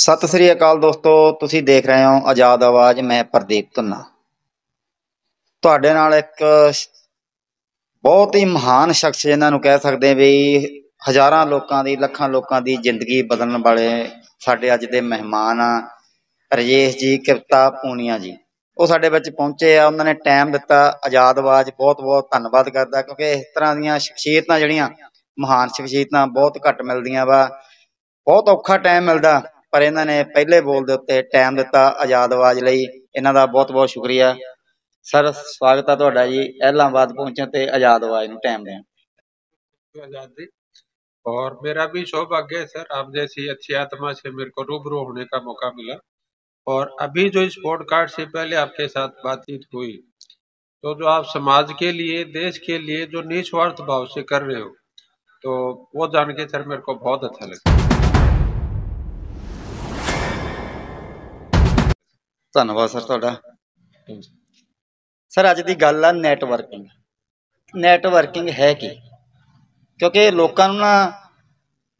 ਸਤਿ ਸ੍ਰੀ ਅਕਾਲ ਦੋਸਤੋ, ਤੁਸੀਂ ਦੇਖ ਰਹੇ ਹੋ ਆਜ਼ਾਦ ਆਵਾਜ਼। ਮੈਂ ਪ੍ਰਦੀਪ ਧੁੰਨਾ ਤੁਹਾਡੇ ਨਾਲ ਇੱਕ ਬਹੁਤ ਹੀ ਮਹਾਨ ਸ਼ਖਸ, ਇਹਨਾਂ ਨੂੰ ਕਹਿ ਸਕਦੇ ਹਾਂ ਵੀ ਹਜ਼ਾਰਾਂ ਲੋਕਾਂ ਦੀ, ਲੱਖਾਂ ਲੋਕਾਂ ਦੀ ਜ਼ਿੰਦਗੀ ਬਦਲਣ ਵਾਲੇ ਸਾਡੇ ਅੱਜ ਦੇ ਮਹਿਮਾਨ ਆ ਰਜੇਸ਼ ਜੀ, ਕਵਿਤਾ ਪੂਨੀਆ ਜੀ। ਉਹ ਸਾਡੇ ਵਿੱਚ ਪਹੁੰਚੇ ਆ, ਉਹਨਾਂ ਨੇ ਟਾਈਮ ਦਿੱਤਾ। ਆਜ਼ਾਦ ਆਵਾਜ਼ ਬਹੁਤ ਬਹੁਤ ਧੰਨਵਾਦ ਕਰਦਾ, ਕਿਉਂਕਿ ਇਸ ਤਰ੍ਹਾਂ ਦੀਆਂ ਸ਼ਖਸੀਅਤਾਂ ਜਿਹੜੀਆਂ ਮਹਾਨ ਸ਼ਖਸੀਅਤਾਂ ਬਹੁਤ ਘੱਟ ਮਿਲਦੀਆਂ ਵਾ, ਬਹੁਤ ਔਖਾ ਟਾਈਮ ਮਿਲਦਾ, ਪਰ ਇਹਨਾਂ ਨੇ ਪਹਿਲੇ ਬੋਲ ਦੇ ਉੱਤੇ ਟਾਈਮ ਦਿੱਤਾ ਆਜ਼ਾਦ ਆਵਾਜ਼ ਲਈ। ਇਹਨਾਂ ਦਾ ਬਹੁਤ ਬਹੁਤ ਸ਼ੁਕਰੀਆ ਸਰ। ਸਵਾਗਤ ਹੈ ਤੁਹਾਡਾ ਜੀ ਇਲਾਹਾਬਾद पहुंचने ਤੇ आजाद आवाज ਨੂੰ टाइम दें। आजादी और मेरा भी सौभाग्य है सर, आप जैसी अच्छी आत्मा से मेरे को रूबरू होने का मौका मिला। और अभी जो इस पॉडकास्ट से पहले आपके साथ बातचीत हुई, तो जो आप समाज के लिए, देश के लिए जो निस्वार्थ भाव से कर रहे हो, तो वो जान के सर मेरे को बहुत अच्छा लगा। ਧੰਨਵਾਦ ਸਰ ਤੁਹਾਡਾ। ਸਰ ਅੱਜ ਦੀ ਗੱਲ ਆ ਨੈਟਵਰਕਿੰਗ। ਨੈਟਵਰਕਿੰਗ ਹੈ ਕੀ? ਕਿਉਂਕਿ ਲੋਕਾਂ ਨੂੰ ਨਾ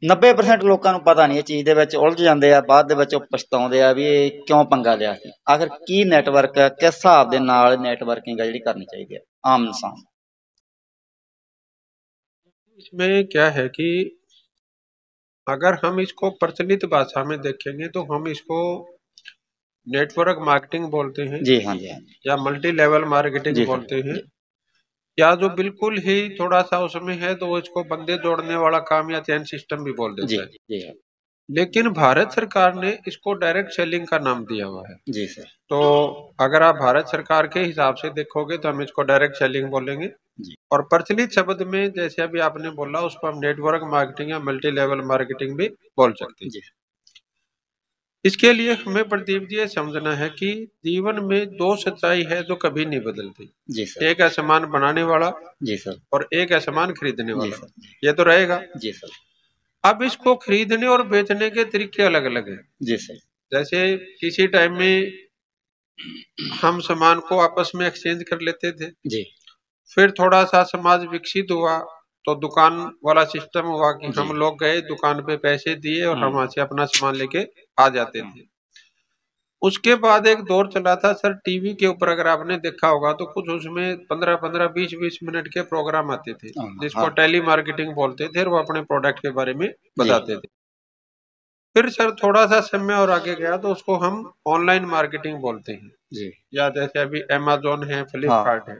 90% ਲੋਕਾਂ ਨੂੰ ਪਤਾ ਨਹੀਂ, ਇਹ ਚੀਜ਼ ਦੇ ਵਿੱਚ ਉਲਝ ਜਾਂਦੇ ਆ, ਬਾਅਦ ਦੇ ਵਿੱਚ ਉਹ ਪਛਤਾਉਂਦੇ ਆ ਵੀ ਇਹ ਕਿਉਂ ਪੰਗਾ ਲਿਆ ਸੀ। ਆਖਿਰ ਕੀ ਨੈਟਵਰਕ ਹੈ, ਕਿਸ ਹਿਸਾਬ ਦੇ ਨਾਲ ਨੈਟਵਰਕਿੰਗ ਆ ਜਿਹੜੀ ਕਰਨੀ ਚਾਹੀਦੀ ਹੈ ਆਮ ਇਨਸਾਨ? इसमें क्या है कि अगर हम इसको प्रचलित भाषा में देखेंगे तो हम इसको नेटवर्क मार्केटिंग बोलते हैं। जी हाँ, जी हाँ। या मल्टी लेवल मार्केटिंग बोलते हैं। या जो बिल्कुल ही थोड़ा सा उसमें है तो वो इसको बंदे जोड़ने वाला काम या चैन सिस्टम भी बोल देते हैं। जी हाँ। लेकिन भारत सरकार ने इसको डायरेक्ट सेलिंग का नाम दिया हुआ है। जी सर। तो अगर आप भारत सरकार के हिसाब से देखोगे तो हम इसको डायरेक्ट सेलिंग बोलेंगे। और प्रचलित शब्द में जैसे अभी आपने बोला, उसको हम नेटवर्क मार्केटिंग या मल्टी लेवल मार्केटिंग भी बोल सकते हैं। इसके लिए हमें प्रदीप जी ये समझना है कि जीवन में दो सच्चाई है जो कभी नहीं बदलती। जी सर। एक है सामान बनाने वाला, जी सर, और एक है सामान खरीदने वाला। ये तो रहेगा। जी सर। अब इसको खरीदने और बेचने के तरीके अलग अलग हैं। जी सर। जैसे किसी टाइम में हम सामान को आपस में एक्सचेंज कर लेते थे। जी। फिर थोड़ा सा समाज विकसित हुआ तो दुकान वाला सिस्टम हुआ कि हम लोग गए दुकान पे, पैसे दिए और हम वहां से अपना सामान लेके आ जाते थे। उसके बाद एक दौर चला था सर टीवी के ऊपर, अगर आपने देखा होगा तो कुछ उसमें 15-15, 20-20 मिनट के प्रोग्राम आते थे जिसको टेली मार्केटिंग बोलते थे, और वो अपने प्रोडक्ट के बारे में बताते थे। फिर सर थोड़ा सा समय और आगे गया तो उसको हम ऑनलाइन मार्केटिंग बोलते हैं। जी। या जैसे अभी अमेजोन है, फ्लिपकार्ट है,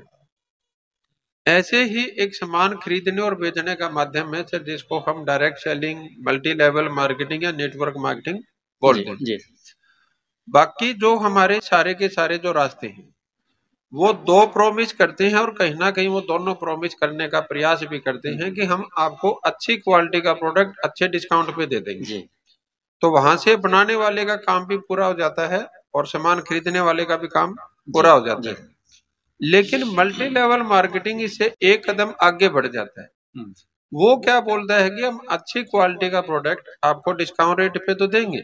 ऐसे ही एक सामान खरीदने और बेचने का माध्यम है सर, जिसको हम direct selling, multi level marketing या नेटवर्क मार्केटिंग बोलते हैं। जी। बाकी जो हमारे सारे के सारे जो रास्ते हैं वो दो प्रॉमिस करते हैं, और कहीं ना कहीं वो दोनों प्रॉमिस करने का प्रयास भी करते हैं कि हम आपको अच्छी क्वालिटी का प्रोडक्ट अच्छे डिस्काउंट पे दे देंगे। जी। तो वहां से बनाने वाले का काम भी पूरा हो जाता है और सामान खरीदने वाले का भी काम पूरा हो जाता है। लेकिन मल्टी लेवल मार्केटिंग इससे एक कदम आगे बढ़ जाता है। वो क्या बोलता है कि हम अच्छी क्वालिटी का प्रोडक्ट आपको डिस्काउंट रेट पे तो देंगे,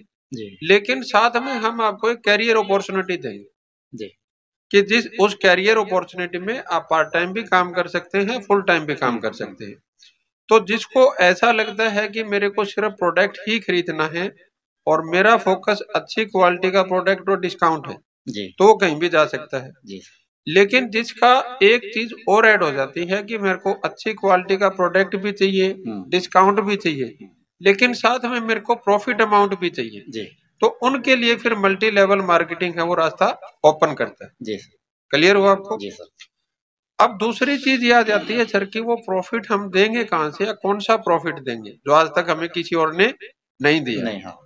लेकिन साथ में हम आपको एक कैरियर अपॉर्चुनिटी देंगे कि जिस उस कैरियर अपॉर्चुनिटी में आप पार्ट टाइम भी काम कर सकते हैं, फुल टाइम भी काम कर सकते हैं। तो जिसको ऐसा लगता है कि मेरे को सिर्फ प्रोडक्ट ही खरीदना है और मेरा फोकस अच्छी क्वालिटी का प्रोडक्ट और डिस्काउंट है, तो वो कहीं भी जा सकता है। लेकिन जिसका एक चीज और ऐड हो जाती है कि मेरे को अच्छी क्वालिटी का प्रोडक्ट भी चाहिए, डिस्काउंट भी चाहिए, लेकिन साथ में मेरे को प्रॉफिट अमाउंट भी चाहिए, जी, तो उनके लिए फिर मल्टी लेवल मार्केटिंग है वो रास्ता ओपन करता है। जी। क्लियर हुआ आपको? जी सर। अब दूसरी चीज ये आ जाती है सर कि वो प्रॉफिट हम देंगे कहाँ से, या कौन सा प्रॉफिट देंगे जो आज तक हमें किसी और ने नहीं दिया। नहीं। हाँ।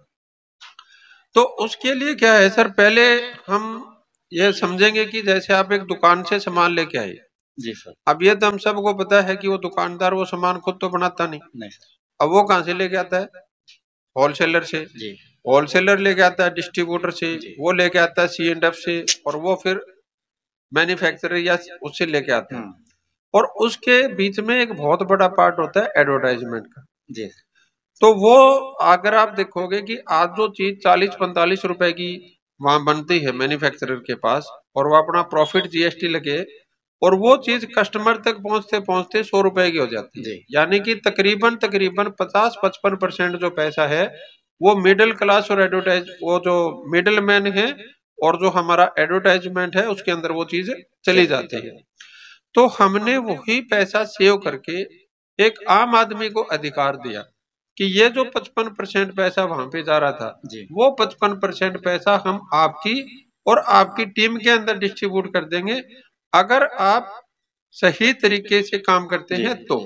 तो उसके लिए क्या है सर, पहले हम ये समझेंगे कि जैसे आप एक दुकान से सामान लेके आए। जी सर। अब ये तो हम सबको पता है कि वो दुकानदार वो सामान खुद तो बनाता नहीं सर। अब वो कहाँ से लेके आता है? होलसेलर से। जी। होलसेलर लेके आता है डिस्ट्रीब्यूटर से, वो लेके आता है C&F से, और वो फिर मैन्युफैक्चरर या उससे लेके आता है। और उसके बीच में एक बहुत बड़ा पार्ट होता है एडवर्टाइजमेंट का। जी। तो वो अगर आप देखोगे कि आज जो चीज 40-45 रुपए की वहां बनती है मैन्युफैक्चरर के पास, और वो अपना प्रॉफिट GST लगे, और वो चीज कस्टमर तक पहुंचते पहुंचते 100 रुपए की हो जाती है। यानी कि तकरीबन 50-55% जो पैसा है वो मिडिल क्लास और एडवर्टाइज, वो जो मिडिल मैन है और जो हमारा एडवर्टाइजमेंट है उसके अंदर वो चीज चली जाती है। तो हमने वही पैसा सेव करके एक आम आदमी को अधिकार दिया कि ये जो 55% पैसा वहां पे जा रहा था, वो 55% पैसा हम आपकी और आपकी टीम के अंदर डिस्ट्रीब्यूट कर देंगे, अगर आप सही तरीके से काम करते हैं तो।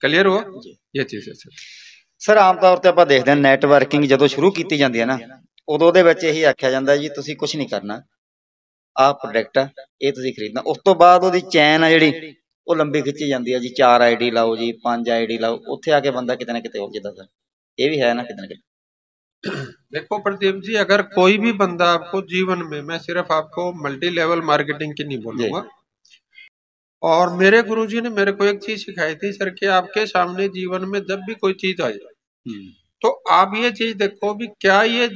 क्लियर हुआ? ये चीज है सर। आम तौर ਤੇ ਆਪਾਂ ਦੇਖਦੇ ਹਾਂ ਨੈਟਵਰਕਿੰਗ ਜਦੋਂ ਸ਼ੁਰੂ ਕੀਤੀ ਜਾਂਦੀ ਹੈ ਨਾ, ਉਦੋਂ ਉਹਦੇ ਵਿੱਚ ਇਹੀ ਆਖਿਆ ਜਾਂਦਾ ਜੀ ਤੁਸੀਂ ਕੁਝ ਨਹੀਂ ਕਰਨਾ, ਆਹ ਪ੍ਰੋਡਕਟ ਆ, ਇਹ ਤੁਸੀਂ ਖਰੀਦਣਾ। ਉਸ ਤੋਂ ਬਾਅਦ ਉਹਦੀ ਚੈਨ ਆ ਜਿਹੜੀ ਉਹ ਲੰਬੀ ਖਿੱਚੀ ਜਾਂਦੀ ਹੈ ਜੀ, 4 ਆਈਡੀ ਲਾਓ ਜੀ, 5 ਆਈਡੀ ਲਾਓ, ਉੱਥੇ ਆ ਕੇ ਬੰਦਾ ਕਿਤੇ ਨਾ ਕਿਤੇ ਹੋ ਜਾਂਦਾ। ਸਰ ਇਹ ਵੀ ਹੈ ਨਾ कितना कितना। देखो प्रदीप जी, अगर कोई भी बंदा आपको जीवन में, मैं सिर्फ आपको मल्टी लेवल मार्केटिंग की नहीं बोलूंगा, और मेरे गुरुजी ने मेरे को एक चीज सिखाई थी सर कि आपके सामने जीवन में जब भी कोई चीज आए तो आप ये चीज देखो भी क्या ये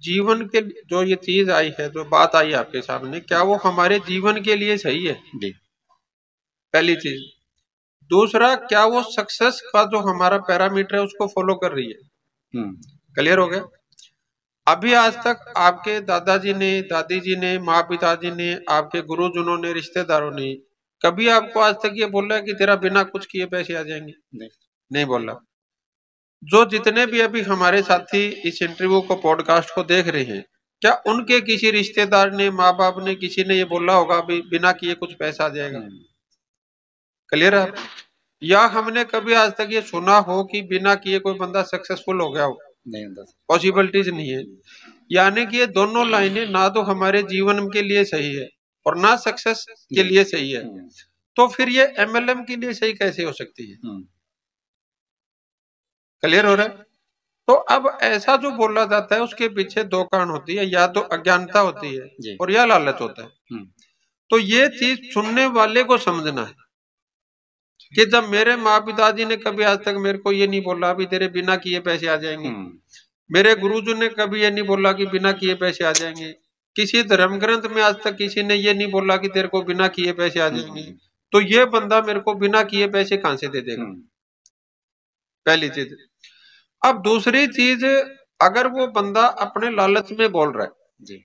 जीवन के जो ये चीज आई है, जो बात आई आपके सामने, क्या वो हमारे जीवन के लिए सही है? पहली चीज। दूसरा, क्या वो सक्सेस का जो हमारा पैरामीटर है उसको फॉलो कर रही है? क्लियर हो गया? अभी आज तक आपके दादाजी ने, दादी जी ने, माँ पिताजी ने, आपके गुरुजनों ने, रिश्तेदारों ने कभी आपको आज तक ये बोला कि तेरा बिना कुछ किए पैसे आ जाएंगे? नहीं बोला। जो जितने भी अभी हमारे साथी इस इंटरव्यू को, पॉडकास्ट को देख रहे हैं, क्या उनके किसी रिश्तेदार ने, माँ बाप ने, किसी ने ये बोला होगा भी बिना किए कुछ पैसा आ जाएगा? क्लियर है? या हमने कभी आज तक ये सुना हो कि बिना किए कोई बंदा सक्सेसफुल हो गया हो? नहीं होता, पॉसिबिलिटीज नहीं है। यानी कि ये दोनों लाइनें ना तो हमारे जीवन के लिए सही है और ना सक्सेस के लिए सही है, तो फिर ये MLM के लिए सही कैसे हो सकती है? क्लियर हो रहा है? तो अब ऐसा जो बोला जाता है उसके पीछे दो कारण होती है, या तो अज्ञानता होती है और या लालच होता है। तो ये चीज सुनने वाले को समझना है कि जब मेरे माँ पिताजी ने कभी आज तक मेरे को ये नहीं बोला भी तेरे बिना किए पैसे आ जाएंगे, मेरे गुरुजी ने कभी ये नहीं बोला कि बिना किए पैसे आ जाएंगे, किसी धर्म ग्रंथ में आज तक किसी ने ये नहीं बोला कि तेरे को बिना किए पैसे आ जाएंगे, तो ये बंदा मेरे को बिना किए पैसे कहां से दे देगा? पहली चीज। अब दूसरी चीज, अगर वो बंदा अपने लालच में बोल रहा है,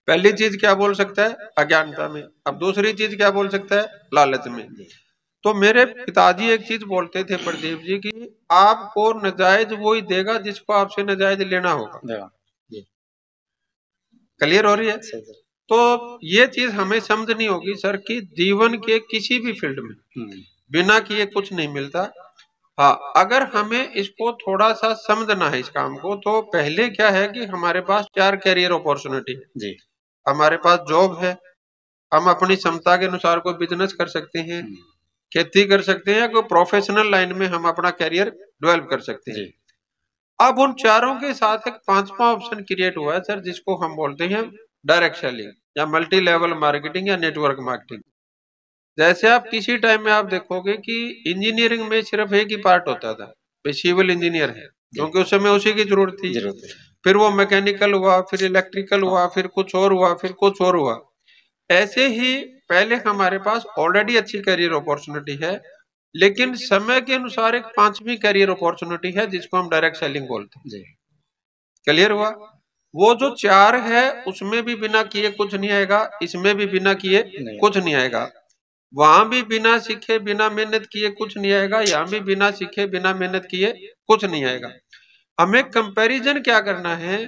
पहली चीज क्या बोल सकता है? अज्ञानता में। अब दूसरी चीज क्या बोल सकता है? लालच में। तो मेरे पिताजी एक चीज बोलते थे प्रदीप जी की आपको नजायज वो ही देगा जिसको आपसे नजायज लेना होगा। क्लियर हो रही है? तो ये चीज हमें समझनी होगी सर कि जीवन के किसी भी फील्ड में बिना किए कुछ नहीं मिलता। हाँ, अगर हमें इसको थोड़ा सा समझना है इस काम को, तो पहले क्या है कि हमारे पास 4 कैरियर अपॉर्चुनिटी है। हमारे पास जॉब है, हम अपनी क्षमता के अनुसार कोई बिजनेस कर सकते हैं, खेती कर सकते हैं, कोई प्रोफेशनल लाइन में हम अपना कैरियर डेवलप कर सकते हैं। अब उन चारों के साथ एक 5वां ऑप्शन क्रिएट हुआ है सर, जिसको हम बोलते हैं डायरेक्ट सेलिंग या मल्टी लेवल मार्केटिंग या नेटवर्क मार्केटिंग। जैसे आप किसी टाइम में आप देखोगे कि इंजीनियरिंग में सिर्फ एक ही पार्ट होता था, सिविल इंजीनियर है, क्योंकि उस समय उसी की जरूरत थी। फिर वो मैकेनिकल हुआ, फिर इलेक्ट्रिकल हुआ, फिर कुछ और हुआ, फिर कुछ और हुआ। ऐसे ही पहले हमारे पास ऑलरेडी अच्छी करियर अपॉर्चुनिटी है, लेकिन समय के अनुसार एक 5वीं करियर अपॉर्चुनिटी है जिसको हम डायरेक्ट सेलिंग बोलते हैं। क्लियर हुआ? वो जो 4 है उसमें भी बिना किए कुछ नहीं आएगा, इसमें भी बिना किए कुछ नहीं आएगा, वहां भी बिना सीखे बिना मेहनत किए कुछ नहीं आएगा, यहाँ भी बिना सीखे बिना मेहनत किए कुछ नहीं आएगा। हमें कंपैरिजन क्या करना है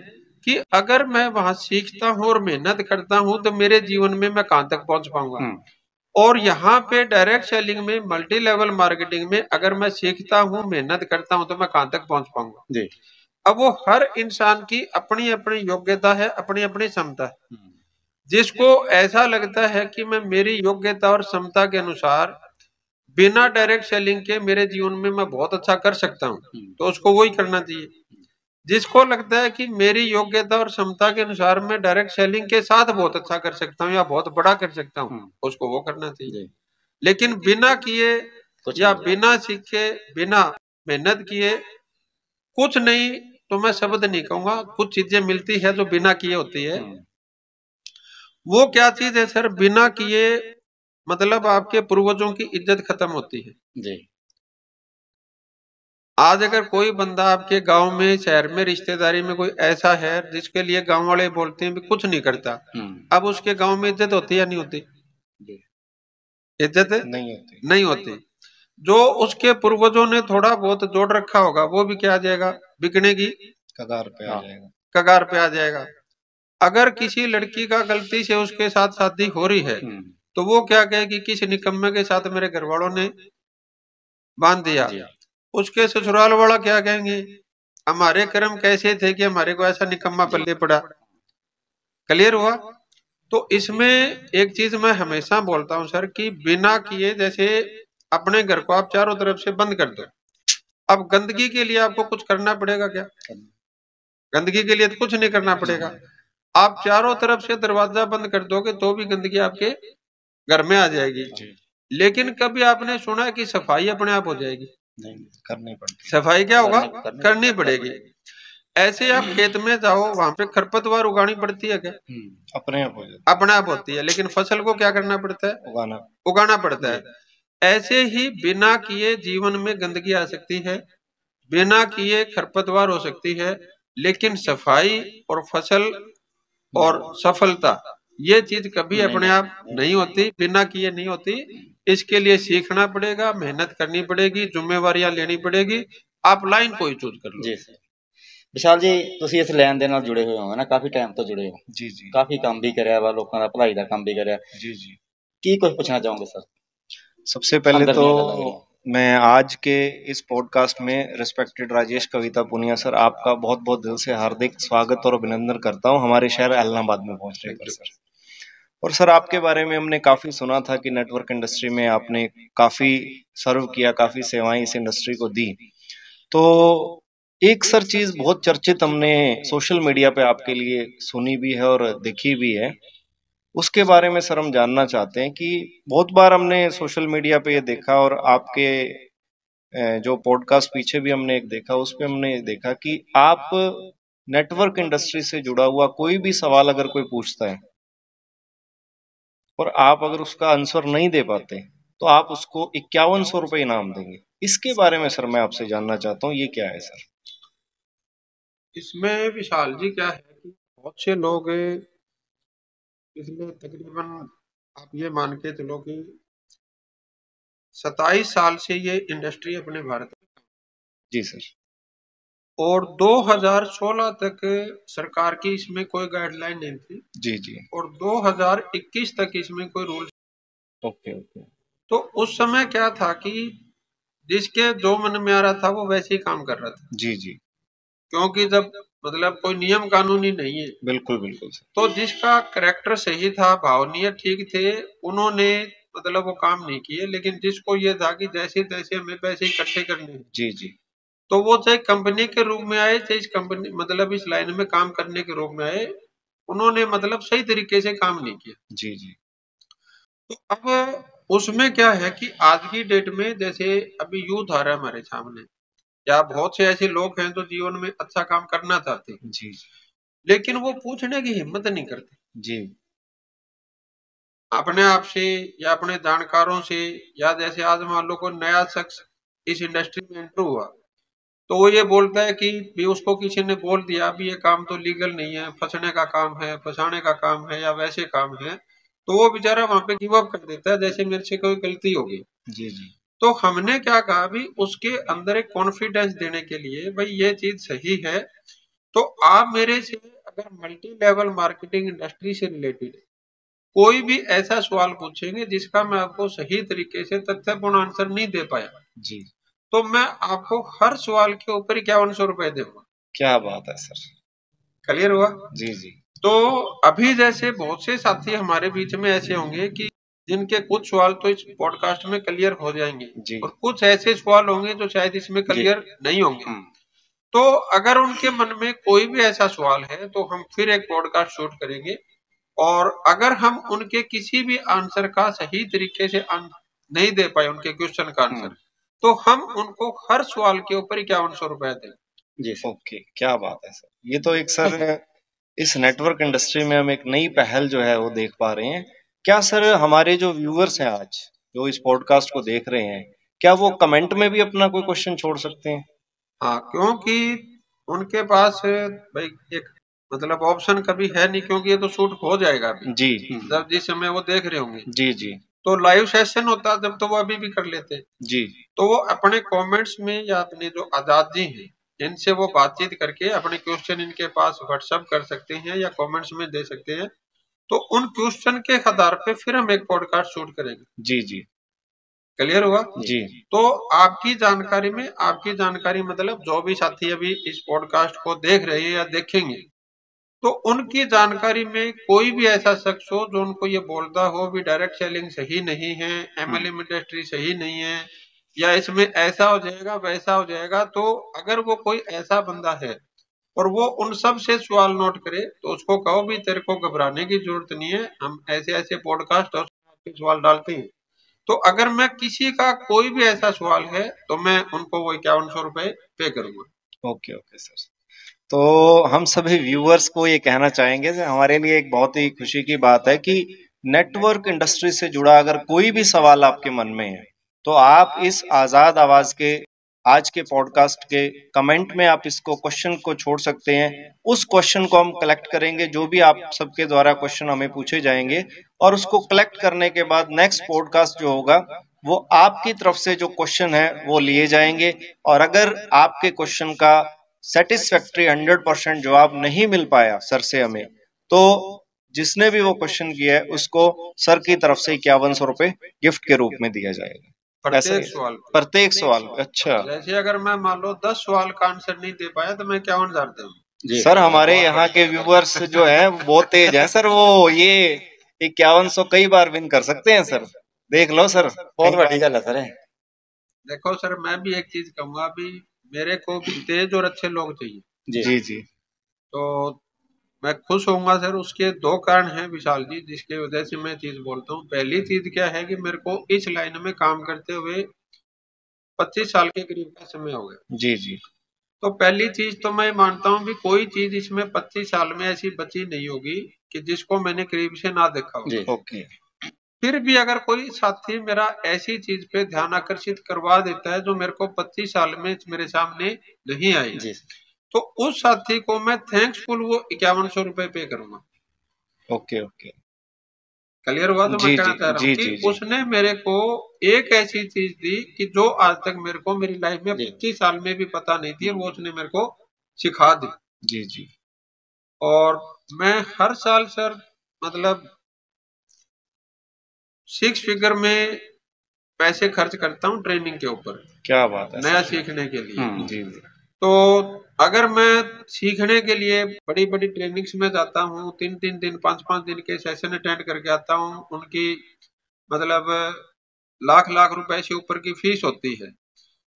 कि अगर मैं वहां सीखता हूं और मेहनत करता हूं तो मेरे जीवन में मैं कहां तक पहुंच पाऊंगा, और यहाँ पे डायरेक्ट सेलिंग में, मल्टी लेवल मार्केटिंग में अगर मैं सीखता हूं, मेहनत करता हूं तो मैं कहां तक पहुंच पाऊंगा। अब वो हर इंसान की अपनी अपनी योग्यता है, अपनी अपनी क्षमता है। जिसको ऐसा लगता है कि मैं मेरी योग्यता और क्षमता के अनुसार बिना डायरेक्ट सेलिंग के मेरे जीवन में मैं बहुत अच्छा कर सकता हूं, तो उसको वही करना चाहिए। जिसको लगता है कि मेरी योग्यता और क्षमता के अनुसार मैं डायरेक्ट सेलिंग के साथ बहुत अच्छा कर सकता हूँ या बहुत बड़ा कर सकता हूँ, उसको वो करना चाहिए। लेकिन बिना किए या बिना सीखे, बिना मेहनत किए कुछ नहीं, तो मैं शब्द नहीं कहूंगा, कुछ चीजें मिलती है जो बिना किए होती है। वो क्या चीज है सर? बिना किए मतलब आपके पूर्वजों की इज्जत खत्म होती है। आज अगर कोई बंदा आपके गांव में, शहर में, रिश्तेदारी में कोई ऐसा है जिसके लिए गांव वाले बोलते हैं भी कुछ नहीं करता, अब उसके गांव में इज्जत होती या नहीं होती? इज्जत नहीं होती। जो उसके पूर्वजों ने थोड़ा बहुत जोड़ रखा होगा वो भी क्या आ जाएगा, बिकने की कगार पे आ जाएगा, कगार पे आ जाएगा। अगर किसी लड़की का गलती से उसके साथ शादी हो रही है तो वो क्या कहेगी, किस निकम्मे के साथ मेरे घर वालों ने बांध दिया। उसके ससुराल वाला क्या कहेंगे, हमारे कर्म कैसे थे कि हमारे को ऐसा निकम्मा पल्ले पड़ा। क्लियर हुआ? तो इसमें एक चीज मैं हमेशा बोलता हूं सर कि बिना किए, जैसे अपने घर को आप चारों तरफ से बंद कर दो, अब गंदगी के लिए आपको कुछ करना पड़ेगा क्या? गंदगी के लिए तो कुछ नहीं करना पड़ेगा। आप चारों तरफ से दरवाजा बंद कर दोगे तो भी गंदगी आपके घर में आ जाएगी। लेकिन कभी आपने सुना है कि सफाई अपने आप हो जाएगी? नहीं, करनी पड़ती। सफाई क्या होगा, करनी पड़ेगी। ऐसे आप खेत में जाओ, वहां पे खरपतवार उगानी पड़ती है क्या? अपने आप हो जाती है, अपने आप होती है। लेकिन फसल को क्या करना पड़ता है? उगाना पड़ता है। ऐसे ही बिना किए जीवन में गंदगी आ सकती है, बिना किए खरपतवार हो सकती है, लेकिन सफाई और फसल और सफलता ये चीज कभी अपने आप नहीं होती, बिना किए नहीं होती। इसके लिए सीखना पड़ेगा, मेहनत करनी पड़ेगी, जिम्मेवारियां लेनी पड़ेगी। आप लाइन कोई चूज कर लो। जी सर। ਵਿਸ਼ਾਲ ਜੀ, ਤੁਸੀਂ ਇਸ ਲੈਣ ਦੇ ਨਾਲ ਜੁੜੇ ਹੋਏ ਹੋ ਨਾ, ਕਾਫੀ ਟਾਈਮ ਤੋਂ ਜੁੜੇ ਹੋ। ਜੀ ਜੀ। ਕਾਫੀ ਕੰਮ ਵੀ ਕਰਿਆ ਵਾ, ਲੋਕਾਂ ਦਾ ਭਲਾਈ ਦਾ ਕੰਮ ਵੀ ਕਰਿਆ। जी जी। ਕੀ ਕੁਝ ਪੁੱਛਣਾ ਚਾਹੋਗੇ ਸਰ? सबसे पहले तो मैं आज के इस पॉडकास्ट में रिस्पेक्टेड राजेश कविता पुनिया सर, आपका बहुत बहुत दिल से हार्दिक स्वागत और अभिनंदन करता हूं हमारे शहर एलनाबाद में पहुंचने पर सर। और सर, आपके बारे में हमने काफ़ी सुना था कि नेटवर्क इंडस्ट्री में आपने काफ़ी सर्व किया, काफ़ी सेवाएं इस इंडस्ट्री को दी। तो एक सर चीज़ बहुत चर्चित हमने सोशल मीडिया पे आपके लिए सुनी भी है और देखी भी है, उसके बारे में सर हम जानना चाहते हैं कि बहुत बार हमने सोशल मीडिया पे ये देखा और आपके जो पॉडकास्ट पीछे भी हमने एक देखा, उस पे हमने देखा कि आप नेटवर्क इंडस्ट्री से जुड़ा हुआ कोई भी सवाल अगर कोई पूछता है और आप अगर उसका आंसर नहीं दे पाते तो आप उसको 5100 रुपये इनाम देंगे। इसके बारे में सर मैं आपसे जानना चाहता हूँ, ये क्या है सर? इसमें विशाल जी क्या है कि बहुत से लोग इसमें तकरीबन आप ये मान के चलो कि 27 साल से ये इंडस्ट्री अपने भारत में। जी सर। और 2016 तक सरकार की इसमें कोई गाइडलाइन नहीं थी। जी जी। और 2021 तक इसमें कोई रूल। Okay okay. तो उस समय क्या था कि जिसके जो मन में आ रहा था वो वैसे ही काम कर रहा था। जी जी। क्योंकि जब मतलब कोई नियम कानूनी नहीं है। बिल्कुल बिल्कुल सर। तो जिसका कैरेक्टर सही था, भावनीय ठीक थे, उन्होंने मतलब वो काम नहीं किए। लेकिन जिसको ये था कि जैसे तैसे हमें पैसे इकट्ठे करने हैं, जी जी, तो वो चाहे कंपनी के रूप में आए, चाहे इस कंपनी मतलब इस लाइन में काम करने के रूप में आए, उन्होंने मतलब सही तरीके से काम नहीं किया। जी जी। तो अब उसमें क्या है कि आज की डेट में जैसे अभी यूथ आ रहा है हमारे सामने, या बहुत से ऐसे लोग हैं जो जीवन में अच्छा काम करना चाहते हैं जी, लेकिन वो पूछने की हिम्मत नहीं करते जी। अपने आप से या अपने जानकारों से। या जैसे आज मान लो कोई नया शख्स इस इंडस्ट्री में एंटर हुआ तो वो ये बोलता है कि भी उसको किसी ने बोल दिया भी ये काम तो लीगल नहीं है, फंसने का काम है, फंसाने का काम है या वैसे काम है, तो वो बेचारा वहां पे गिव अप कर देता है जैसे मेरे से कोई गलती होगी। जी जी। तो हमने क्या कहा भी उसके अंदर एक कॉन्फिडेंस देने के लिए भाई ये चीज सही है, तो आप मेरे से अगर मल्टी लेवल मार्केटिंग इंडस्ट्री से रिलेटेड कोई भी ऐसा सवाल पूछेंगे जिसका मैं आपको सही तरीके से तथ्यपूर्ण आंसर नहीं दे पाया जी, तो मैं आपको हर सवाल के ऊपर 5100 रुपए दूंगा। क्या बात है सर। क्लियर हुआ? जी जी। तो अभी जैसे बहुत से साथी हमारे बीच में ऐसे होंगे कि जिनके कुछ सवाल तो इस पॉडकास्ट में क्लियर हो जाएंगे जी, और कुछ ऐसे सवाल होंगे जो शायद इसमें क्लियर नहीं होंगे। तो अगर उनके मन में कोई भी ऐसा सवाल है तो हम फिर एक पॉडकास्ट शूट करेंगे और अगर हम उनके किसी भी आंसर का सही तरीके से नहीं दे पाए उनके क्वेश्चन का आंसर, तो हम उनको हर सवाल के ऊपर 5100 रुपए दें। जी ओके, क्या बात है सर। ये तो एक सर इस नेटवर्क इंडस्ट्री में हम एक नई पहल जो है वो देख पा रहे हैं। क्या सर हमारे जो व्यूअर्स हैं आज जो इस पॉडकास्ट को देख रहे हैं, क्या वो कमेंट में भी अपना कोई क्वेश्चन छोड़ सकते हैं? हाँ, क्योंकि उनके पास भाई एक मतलब ऑप्शन कभी है नहीं, क्योंकि ये तो शूट हो जाएगा अभी जी जब जिस समय वो देख रहे होंगे। जी जी तो लाइव सेशन होता जब, तो वो अभी भी कर लेते हैं। जी तो वो अपने कमेंट्स में या अपने जो आजाद जी हैं इनसे वो बातचीत करके अपने क्वेश्चन इनके पास व्हाट्सएप कर सकते हैं या कमेंट्स में दे सकते हैं। तो उन क्वेश्चन के आधार पे फिर हम एक पॉडकास्ट शूट करेंगे। जी जी क्लियर हुआ? जी तो आपकी जानकारी में, आपकी जानकारी मतलब जो भी साथी अभी इस पॉडकास्ट को देख रहे हैं या देखेंगे, तो उनकी जानकारी में कोई भी ऐसा शख्स हो जो उनको ये बोलता हो भी डायरेक्ट सेलिंग सही नहीं है, एमएलएम इंडस्ट्री सही नहीं है, या इसमें ऐसा हो जाएगा वैसा हो जाएगा, तो अगर वो कोई ऐसा बंदा है और वो उन सब से सवाल नोट करे तो उसको कहो भी तेरे को घबराने की जरूरत नहीं है, हम ऐसे ऐसे पॉडकास्ट और सवाल डालते हैं। तो अगर मैं किसी का कोई भी ऐसा सवाल है तो मैं उनको वो 5100 रुपए पे करूंगा। Okay okay sir. तो हम सभी व्यूअर्स को ये कहना चाहेंगे कि हमारे लिए एक बहुत ही खुशी की बात है कि नेटवर्क इंडस्ट्री से जुड़ा अगर कोई भी सवाल आपके मन में है तो आप इस आजाद आवाज के आज के पॉडकास्ट के कमेंट में आप इसको क्वेश्चन को छोड़ सकते हैं। उस क्वेश्चन को हम कलेक्ट करेंगे, जो भी आप सबके द्वारा क्वेश्चन हमें पूछे जाएंगे, और उसको कलेक्ट करने के बाद नेक्स्ट पॉडकास्ट जो होगा वो आपकी तरफ से जो क्वेश्चन है वो लिए जाएंगे। और अगर आपके क्वेश्चन का सेटिस्फैक्ट्री 100% जवाब नहीं मिल पाया सर से हमें, तो जिसने भी वो क्वेश्चन किया है उसको सर की तरफ से 5100 रुपए गिफ्ट के रूप में दिया जाएगा। प्रत्येक सवाल पे। प्रत्येक सवाल पे। अच्छा, जैसे अगर मैं मान लो 10 सवाल का आंसर नहीं दे पाया तो मैं 51,000 दूंगा। सर हमारे यहाँ के व्यूवर्स जो है बहुत तेज है सर, वो ये 5100 कई बार विन कर सकते हैं सर, देख लो सर, बहुत बड़ी गल है सर। देखो सर, मैं भी एक चीज कहूंगा, अभी मेरे को भी तेज और अच्छे लोग चाहिए। जी जी तो मैं खुश होऊंगा सर, उसके दो कारण हैं विशाल जी जिसके वजह से मैं चीज बोलता हूँ। पहली चीज क्या है कि मेरे को इस लाइन में काम करते हुए 25 साल के करीब का समय हो गया। जी जी तो पहली चीज तो मैं मानता हूँ कि कोई चीज इसमें 25 साल में ऐसी बची नहीं होगी कि जिसको मैंने करीब से ना देखा हो। ओके। फिर भी अगर कोई साथी मेरा ऐसी चीज पे ध्यान आकर्षित करवा देता है जो मेरे को 25 साल में मेरे सामने नहीं आई, तो उस साथी को मैं थैंक्सफुल वो 5100 रुपए पे करूंगा। ओके ओके, क्लियर हुआ? तो मैं कहना चाह रहा हूँ कि जी उसने मेरे को एक ऐसी चीज दी कि जो आज तक मेरे को मेरी लाइफ में 25 साल में भी पता नहीं थी, और वो उसने मेरे को सिखा दी। जी जी। और मैं हर साल सर मतलब 6 फिगर में पैसे खर्च करता हूँ ट्रेनिंग के ऊपर। क्या बात है, नया सीखने के लिए। जी जी। तो अगर मैं सीखने के लिए बड़ी बड़ी ट्रेनिंग्स में जाता हूँ, 3-3 दिन 5-5 दिन के सेशन अटेंड करके आता हूँ, उनकी मतलब लाख लाख रुपए से ऊपर की फीस होती है।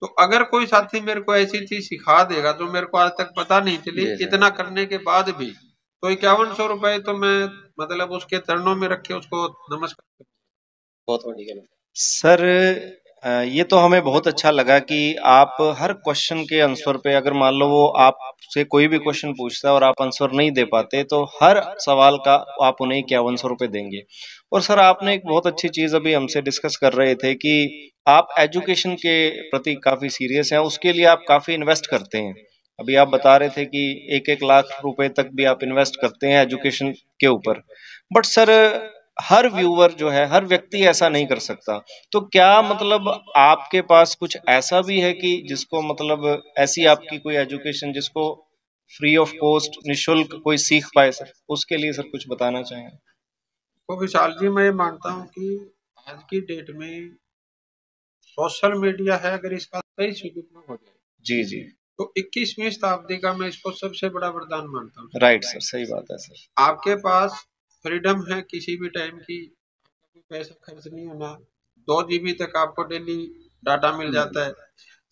तो अगर कोई साथी मेरे को ऐसी चीज सिखा देगा जो मेरे को आज तक पता नहीं चली, इतना करने के बाद भी, तो 5100 रुपए तो मैं मतलब उसके चरणों में रख के उसको नमस्कार। बहुत बड़ी गल सर, ये तो हमें बहुत अच्छा लगा कि आप हर क्वेश्चन के आंसर पे, अगर मान लो वो आपसे कोई भी क्वेश्चन पूछता है और आप आंसर नहीं दे पाते, तो हर सवाल का आप उन्हें 5100 रुपए देंगे। और सर आपने एक बहुत अच्छी चीज अभी हमसे डिस्कस कर रहे थे कि आप एजुकेशन के प्रति काफी सीरियस हैं, उसके लिए आप काफी इन्वेस्ट करते हैं। अभी आप बता रहे थे कि 1-1 लाख रुपए तक भी आप इन्वेस्ट करते हैं एजुकेशन के ऊपर। बट सर हर व्यूअर जो है, हर व्यक्ति ऐसा नहीं कर सकता। तो क्या मतलब आपके पास कुछ ऐसा भी है कि जिसको मतलब ऐसी आपकी कोई एजुकेशन जिसको फ्री ऑफ कॉस्ट, निशुल्क कोई सीख पाए सर, उसके लिए सर कुछ बताना चाहेंगे? तो विशाल जी, मैं मानता हूँ कि आज की डेट में सोशल मीडिया है, अगर इसका सही सदुपयोग हो जाए जी जी, तो 21वीं शताब्दी का मैं इसको सबसे बड़ा वरदान मानता हूँ। राइट सर, सही बात है सर। आपके पास फ्रीडम है किसी भी टाइम की, पैसा खर्च नहीं होना, 2 GB तक आपको डेली डाटा मिल जाता है।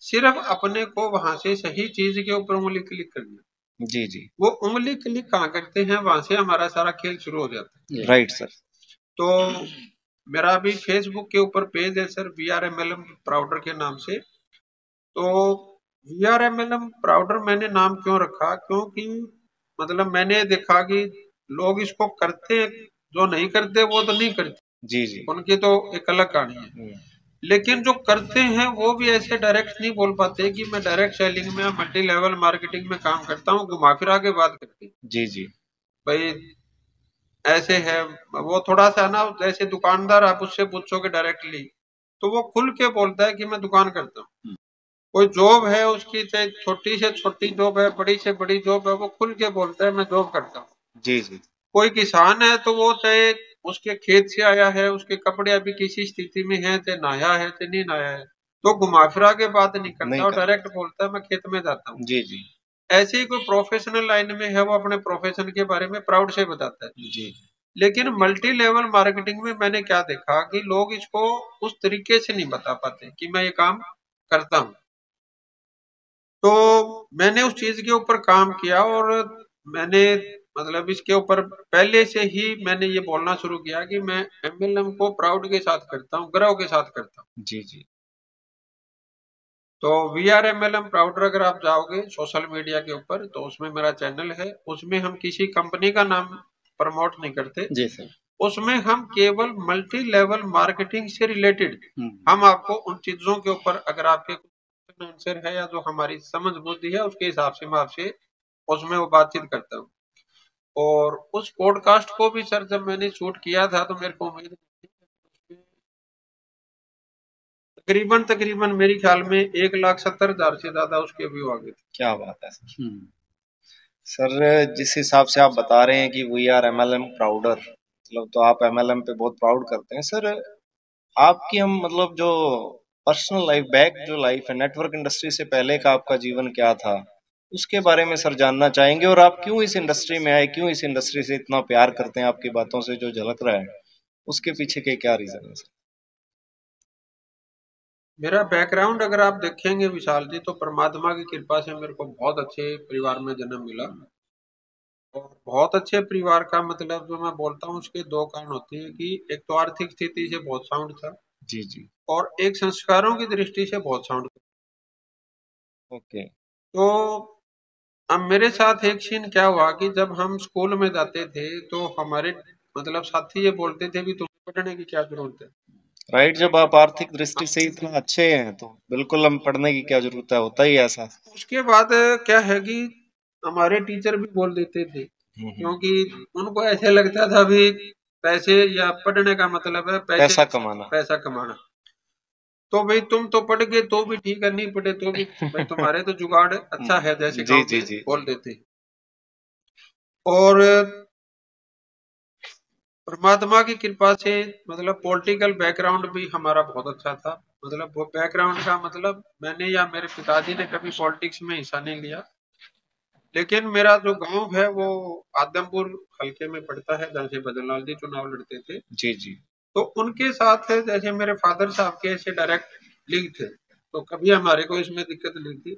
सिर्फ अपने को वहां से सही चीज के ऊपर उंगली क्लिक करनी। जी जी, वो उंगली क्लिक कहाँ करते हैं, वहां से हमारा सारा खेल शुरू हो जाता है। Right sir. तो मेरा भी फेसबुक के ऊपर पेज है सर, VRMLM प्राउडर के नाम से। तो VRMLM प्राउडर मैंने नाम क्यों रखा, क्योंकि मतलब मैंने देखा कि लोग इसको करते हैं, जो नहीं करते वो तो नहीं करते, जी जी, उनकी तो एक अलग कहानी है। लेकिन जो करते हैं वो भी ऐसे डायरेक्ट नहीं बोल पाते कि मैं डायरेक्ट सेलिंग में मल्टी लेवल मार्केटिंग में काम करता हूँ, घुमा फिरा के बात करते हैं। जी जी। भाई ऐसे है, वो थोड़ा सा ना, जैसे दुकानदार आप उससे पूछोगे डायरेक्टली तो वो खुल के बोलता है कि मैं दुकान करता हूँ। कोई जॉब है उसकी, चाहे छोटी से छोटी जॉब है, बड़ी से बड़ी जॉब है, वो खुल के बोलता है मैं जॉब करता हूँ। जी जी। कोई किसान है तो वो चाहे उसके खेत से आया है, उसके कपड़े अभी किसी स्थिति में है, चाहे नहाया है चाहे नहीं नहाया है, तो घुमा फिरा के बात नहीं करता और डायरेक्ट बोलता है मैं खेत में जाता हूँ। जी जी। ऐसे ही कोई प्रोफेशनल लाइन में है, वो अपने प्रोफेशन के बारे में प्राउड से बताता है। जी। लेकिन मल्टी लेवल मार्केटिंग में मैंने क्या देखा कि लोग इसको उस तरीके से नहीं बता पाते कि मैं ये काम करता हूँ। तो मैंने उस चीज के ऊपर काम किया और मैंने मतलब इसके ऊपर पहले से ही मैंने ये बोलना शुरू किया कि मैं एमएलएम को प्राउड के साथ करता हूँ, गर्व के साथ करता हूँ। जी जी। तो VRMLM प्राउडर अगर आप जाओगे सोशल मीडिया के ऊपर तो उसमें मेरा चैनल है, उसमें हम किसी कंपनी का नाम प्रमोट नहीं करते जी सर। उसमें हम केवल मल्टी लेवल मार्केटिंग से रिलेटेड हम आपको उन चीजों के ऊपर, अगर आपके आंसर है या जो हमारी समझ बुद्धि है उसके हिसाब से मैं आपसे उसमें वो बातचीत करता हूँ। और उस पॉडकास्ट को भी सर जब मैंने शूट किया था तो मेरे को उम्मीद नहीं थी, तकरीबन तकरीबन मेरे ख्याल में 1,70,000 से ज्यादा उसके व्यू आ गए थे। क्या बात है सर, जिस हिसाब से आप बता रहे हैं कि वी आर MLM प्राउडर, मतलब तो आप MLM पे बहुत प्राउड करते हैं सर। आपकी हम मतलब जो पर्सनल लाइफ, बैक जो लाइफ है नेटवर्क इंडस्ट्री से पहले का आपका जीवन क्या था, उसके बारे में सर जानना चाहेंगे। और आप क्यों इस इंडस्ट्री में आए, क्यों इस इंडस्ट्री से इतना प्यार करते हैं, आपकी बातों से जो झलक रहा है उसके पीछे के क्या रीजन है सर? मेरा बैकग्राउंड अगर आप देखेंगे विशाल जी तो परमात्मा की कृपा से मेरे को बहुत अच्छे परिवार में जन्म मिला। और बहुत अच्छे परिवार का मतलब जो मैं बोलता हूँ उसके दो कारण होते हैं कि एक तो आर्थिक स्थिति से बहुत साउंड था जी जी। और एक संस्कारों की दृष्टि से बहुत साउंड था। ओके। तो अब मेरे साथ एक सीन क्या हुआ कि जब हम स्कूल में जाते थे तो हमारे मतलब साथी ये बोलते थे भी तुम्हें पढ़ने की क्या जरूरत है। राइट, जब आप आर्थिक दृष्टि से इतना अच्छे हैं तो बिल्कुल हम पढ़ने की क्या जरूरत है, होता ही ऐसा। उसके बाद क्या है कि हमारे टीचर भी बोल देते थे क्योंकि उनको ऐसे लगता था भी पैसे या पढ़ने का मतलब है पैसा कमाना। पैसा कमाना। तो भाई तुम तो पढ़ गए तो भी ठीक है, नहीं पढ़े तो भी भाई तुम्हारे तो जुगाड़ अच्छा है, जैसे जी गांव जी में जी। बोल देते। और परमात्मा की कृपा से मतलब पॉलिटिकल बैकग्राउंड भी हमारा बहुत अच्छा था। मतलब वो बैकग्राउंड का मतलब मैंने या मेरे पिताजी ने कभी पॉलिटिक्स में हिस्सा नहीं लिया, लेकिन मेरा जो गांव है वो आदमपुर हल्के में पड़ता है जहाँ से भजनलाल जी चुनाव लड़ते थे। जी जी। तो उनके साथ जैसे मेरे फादर साहब के ऐसे डायरेक्ट लिंक थे तो कभी हमारे को इसमें दिक्कत नहीं थी।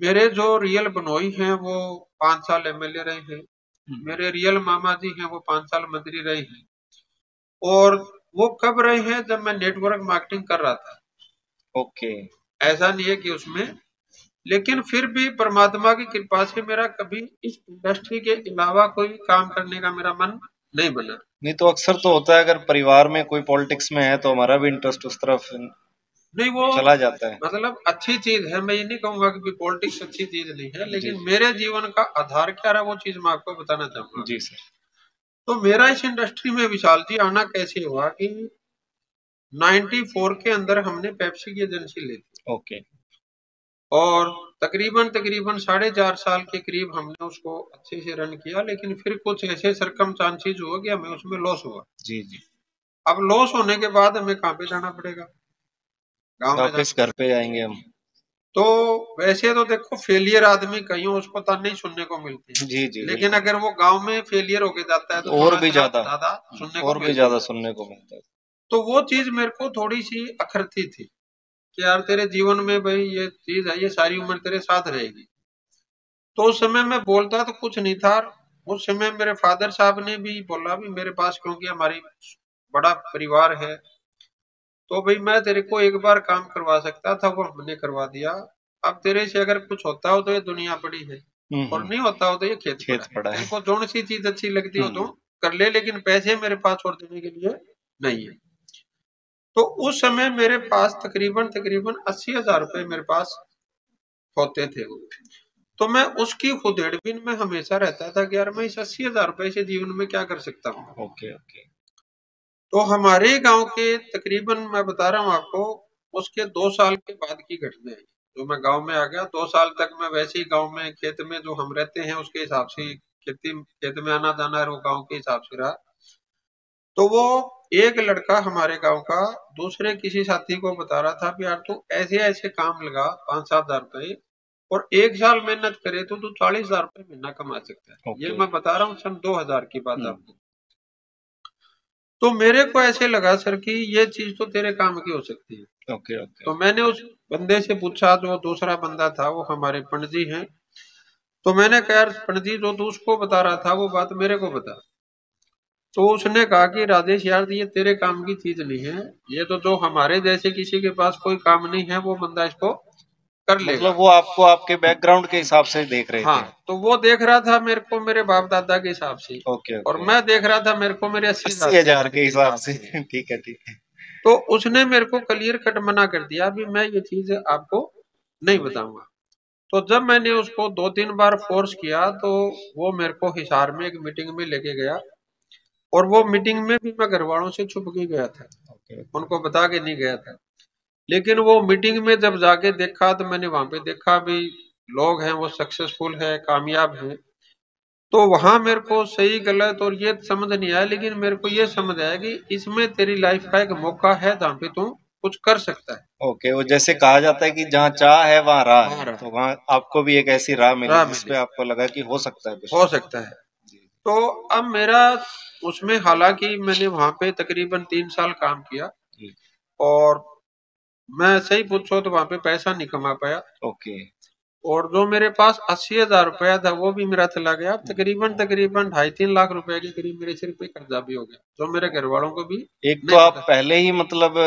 मेरे जो रियल बनोई हैं वो 5 साल MLA रहे हैं, मेरे रियल मामा जी हैं वो 5 साल मंत्री रहे हैं। और वो कब रहे हैं जब मैं नेटवर्क मार्केटिंग कर रहा था। ओके। ऐसा नहीं है कि उसमें, लेकिन फिर भी परमात्मा की कृपा से मेरा कभी इस इंडस्ट्री के अलावा कोई काम करने का मेरा मन नहीं बना। नहीं तो अक्सर तो होता है अगर परिवार में कोई पॉलिटिक्स में है तो हमारा भी इंटरेस्ट उस तरफ नहीं वो चला जाता है। मतलब अच्छी चीज है, मैं ये नहीं कहूंगा कि पॉलिटिक्स अच्छी चीज नहीं है, लेकिन जी मेरे जीवन का आधार क्या रहा वो चीज मैं आपको बताना चाहूंगा। जी सर। तो मेरा इस इंडस्ट्री में विशाल जी आना कैसे हुआ कि 94 के अंदर हमने पेप्सी की एजेंसी ली थी। ओके। और तकरीबन तकरीबन 4.5 साल के करीब हमने उसको अच्छे से रन किया, लेकिन फिर कुछ ऐसे सरकमस्टांसेस हुआ कि हमें उसमें लॉस हुआ। जी जी। अब लॉस होने के बाद हमें कहाँ पे जाना पड़ेगा, गांव में वापस घर पे आएंगे हम। तो वैसे तो देखो फेलियर आदमी कहीं उसको ताने ही सुनने को मिलते हैं। जी जी। लेकिन अगर वो गांव में फेलियर होके जाता है तो और भी ज्यादा सुनने को और भी ज्यादा सुनने को मिलता है। तो वो चीज मेरे को थोड़ी सी अखरती थी कि यार तेरे जीवन में भाई ये चीज है, ये सारी उम्र तेरे साथ रहेगी। तो उस समय मैं बोलता तो कुछ नहीं था। उस समय मेरे फादर साहब ने भी बोला भी मेरे पास, क्योंकि हमारी बड़ा परिवार है, तो भाई मैं तेरे को एक बार काम करवा सकता था, वो हमने करवा दिया। अब तेरे से अगर कुछ होता हो तो ये दुनिया पड़ी है और नहीं होता हो तो ये खेत पड़ा है। इनको जो सी चीज अच्छी लगती हो तो कर ले, लेकिन पैसे मेरे पास छोड़ देने के लिए नहीं है। तो उस समय मेरे पास तकरीबन 80,000 रुपए मेरे पास होते थे। तो मैं उसकी खुदेड़बीन में हमेशा रहता था कि यार मैं इस 80,000 रुपए से जीवन में क्या कर सकता हूँ। Okay okay. तो हमारे गांव के तकरीबन मैं बता रहा हूँ आपको, उसके 2 साल के बाद की घटना है। जो मैं गांव में आ गया, 2 साल तक मैं वैसे ही गांव में खेत में जो हम रहते हैं उसके हिसाब से खेत में आना जाना है, वो गांव के हिसाब से रहा। तो वो एक लड़का हमारे गांव का दूसरे किसी साथी को बता रहा था कि यार तू ऐसे ऐसे काम लगा 5-7 हजार रुपए और 1 साल मेहनत करे तो तू 40,000 रुपए महीना कमा सकता है। ये मैं बता रहा हूँ सन 2000 की बात आपको। तो मेरे को ऐसे लगा सर कि ये चीज तो तेरे काम की हो सकती है। Okay okay. तो मैंने उस बंदे से पूछा, जो दूसरा बंदा था वो हमारे पंडित जी हैं। तो मैंने कहा यार पंडित जी, जो तू उसको बता रहा था वो बात मेरे को बता। तो उसने कहा कि राजेश यार ये तेरे काम की चीज नहीं है, ये तो जो हमारे जैसे किसी के पास कोई काम नहीं है वो बंदा इसको कर लेगा। मतलब वो आपको आपके बैकग्राउंड के हिसाब से देख रहे हाँ, थे। तो वो देख रहा था मेरे को मेरे बाप दादा के हिसाब से। ओके और ओके। मैं देख रहा था मेरे को मेरे 80,000 के हिसाब से। ठीक है ठीक है। तो उसने मेरे को क्लियर कट मना कर दिया, अभी मैं ये चीज आपको नहीं बताऊंगा। तो जब मैंने उसको 2-3 बार फोर्स किया तो वो मेरे को हिसार में एक मीटिंग में लेके गया, और वो मीटिंग में भी मैं घर वालों से छुप के गया था, उनको बता के नहीं गया था। लेकिन वो मीटिंग में जब जाके देखा तो मैंने वहां पे देखा भी लोग हैं वो सक्सेसफुल है, कामयाब हैं। तो वहां मेरे को सही गलत और ये समझ नहीं आया, लेकिन मेरे को ये समझ आया कि इसमें तेरी लाइफ का एक मौका है जहाँ पे तू कुछ कर सकता है। ओके। वो जैसे कहा जाता है कि जहाँ चाह है वहाँ राह है, तो वहाँ आपको भी एक ऐसी राह मिली जिसपे आपको लगा कि हो सकता है कुछ। हो सकता है। तो अब मेरा उसमें, हालांकि मैंने वहां पे तकरीबन 3 साल काम किया और मैं सही पूछो तो वहां पे पैसा नहीं कमा पाया। ओके। और जो मेरे पास 80,000 रुपया था वो भी मेरा चला गया। तकरीबन 2.5-3 लाख रुपए के करीब मेरे सिर पे कर्जा भी हो गया, जो मेरे घर वालों को भी एक तो आप पहले ही मतलब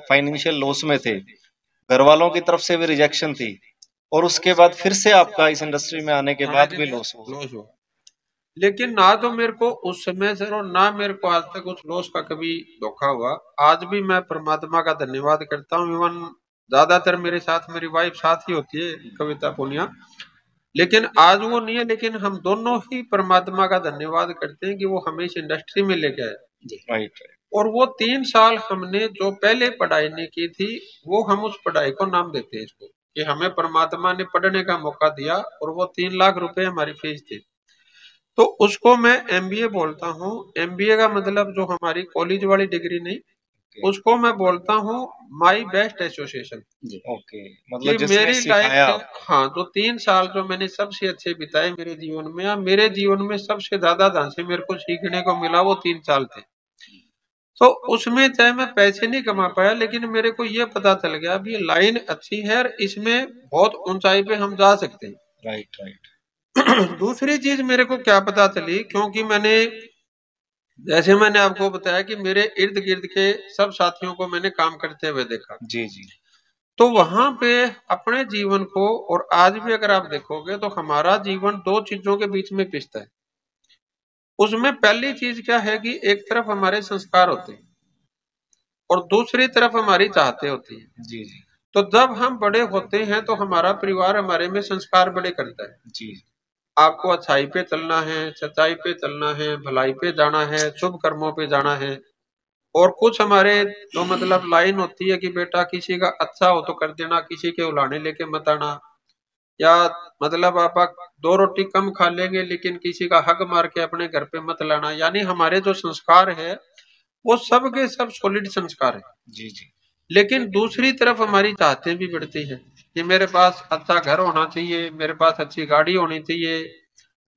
फाइनेंशियल लॉस में थे, घर वालों की तरफ से भी रिजेक्शन थी, और उसके बाद फिर से आपका इस इंडस्ट्री में आने के बाद भी लॉस हुआ। लेकिन ना तो मेरे को उस समय से और ना मेरे को आज तक उस लॉस का कभी धोखा हुआ। आज भी मैं परमात्मा का धन्यवाद करता हूँ। इवन ज्यादातर मेरे साथ मेरी वाइफ साथ ही होती है, कविता पुनिया, लेकिन आज वो नहीं है। लेकिन हम दोनों ही परमात्मा का धन्यवाद करते हैं कि वो हमें इस इंडस्ट्री में लेके आए। राइट। और वो 3 साल हमने जो पहले पढ़ाई नहीं की थी, वो हम उस पढ़ाई को नाम देते हैं इसको, कि हमें परमात्मा ने पढ़ने का मौका दिया, और वो 3 लाख रुपए हमारी फीस थी। तो उसको मैं एमबीए बोलता हूँ। एमबीए का मतलब जो हमारी कॉलेज वाली डिग्री नहीं, उसको मैं बोलता हूँ माई बेस्ट एसोसिएशन। ओके। मतलब मेरी लाइफ, हाँ, तो 3 साल जो मैंने सबसे अच्छे बिताए मेरे जीवन में, या मेरे जीवन में सबसे ज्यादा ढंग से मेरे को सीखने को मिला, वो 3 साल थे। तो उसमें चाहे मैं पैसे नहीं कमा पाया, लेकिन मेरे को ये पता चल गया अब ये लाइन अच्छी है और इसमें बहुत ऊंचाई पे हम जा सकते हैं। Right right. दूसरी चीज मेरे को क्या पता चली, क्योंकि मैंने, जैसे मैंने आपको बताया कि मेरे इर्द गिर्द के सब साथियों को मैंने काम करते हुए देखा। जी जी। तो वहां पे अपने जीवन को, और आज भी अगर आप देखोगे तो हमारा जीवन 2 चीजों के बीच में पिसता है। उसमें पहली चीज क्या है कि एक तरफ हमारे संस्कार होते हैं और दूसरी तरफ हमारी चाहते होती है। जी जी। तो जब हम बड़े होते हैं तो हमारा परिवार हमारे में संस्कार बड़े करता है। जी। आपको अच्छाई पे चलना है, सच्चाई पे चलना है, भलाई पे जाना है, शुभ कर्मों पे जाना है। और कुछ हमारे तो मतलब लाइन होती है कि बेटा किसी का अच्छा हो तो कर देना, किसी के उलाने लेके मत आना, या मतलब आप 2 रोटी कम खा लेंगे लेकिन किसी का हक मार के अपने घर पे मत लाना। यानी हमारे जो संस्कार है वो सब के सब सॉलिड संस्कार है। जी जी। लेकिन दूसरी तरफ हमारी चाहतें भी बढ़ती हैं कि मेरे पास अच्छा घर होना चाहिए, मेरे पास अच्छी गाड़ी होनी चाहिए,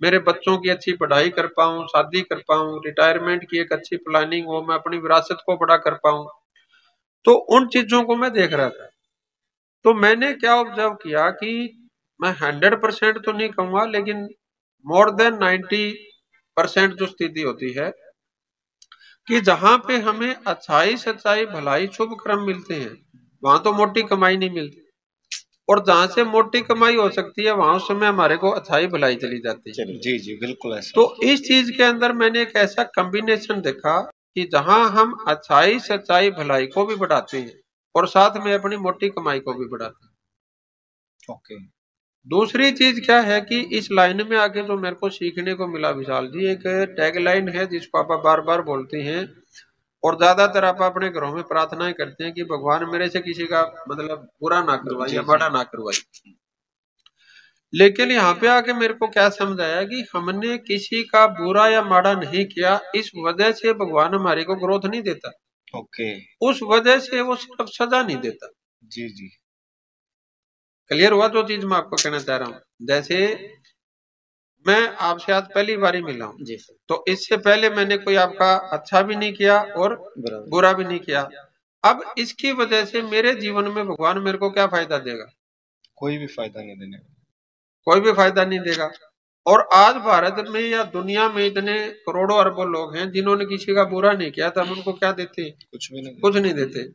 मेरे बच्चों की अच्छी पढ़ाई कर पाऊं, शादी कर पाऊं, रिटायरमेंट की एक अच्छी प्लानिंग हो, मैं अपनी विरासत को बड़ा कर पाऊं। तो उन चीजों को मैं देख रहा था। तो मैंने क्या ऑब्जर्व किया कि मैं 100% तो नहीं कहूंगा, लेकिन मोर देन 90% जो स्थिति होती है कि जहां पे हमें अच्छाई सच्चाई भलाई शुभ कर्म मिलते हैं, वहां तो मोटी कमाई नहीं मिलती। और जहां से मोटी कमाई हो सकती है वहां उस समय हमारे को अच्छाई भलाई चली जाती है। जी जी बिल्कुल ऐसा। तो इस चीज के अंदर मैंने एक ऐसा कॉम्बिनेशन देखा कि जहां हम अच्छाई सच्चाई भलाई को भी बढ़ाते हैं और साथ में अपनी मोटी कमाई को भी बढ़ाते हैं। ओके। दूसरी चीज क्या है कि इस लाइन में आके जो मेरे को सीखने को मिला विशाल जी, एक टैग लाइन है जिसको आप बार बार बोलते हैं और ज्यादातर आप अपने घरों में प्रार्थनाएं करते हैं कि भगवान मेरे से किसी का मतलब बुरा ना करवाए या बड़ा ना करवाए। लेकिन यहाँ पे आके मेरे को क्या समझ आया कि हमने किसी का बुरा या माड़ा नहीं किया, इस वजह से भगवान हमारे को ग्रोथ नहीं देता। ओके। उस वजह से वो सिर्फ सजा नहीं देता। जी जी। क्लियर हुआ जो चीज मैं आपको कहना चाह रहा हूँ? जैसे मैं आपसे आज पहली बारी मिला हूँ जी, तो इससे पहले मैंने कोई आपका अच्छा भी नहीं किया और बुरा भी नहीं किया। अब इसकी वजह से मेरे जीवन में भगवान मेरे को क्या फायदा देगा? कोई भी फायदा नहीं देने, कोई भी फायदा नहीं देगा। और आज भारत में या दुनिया में इतने करोड़ों अरबों लोग हैं जिन्होंने किसी का बुरा नहीं किया, तो हम उनको क्या देते हैं? कुछ भी नहीं, कुछ नहीं देते।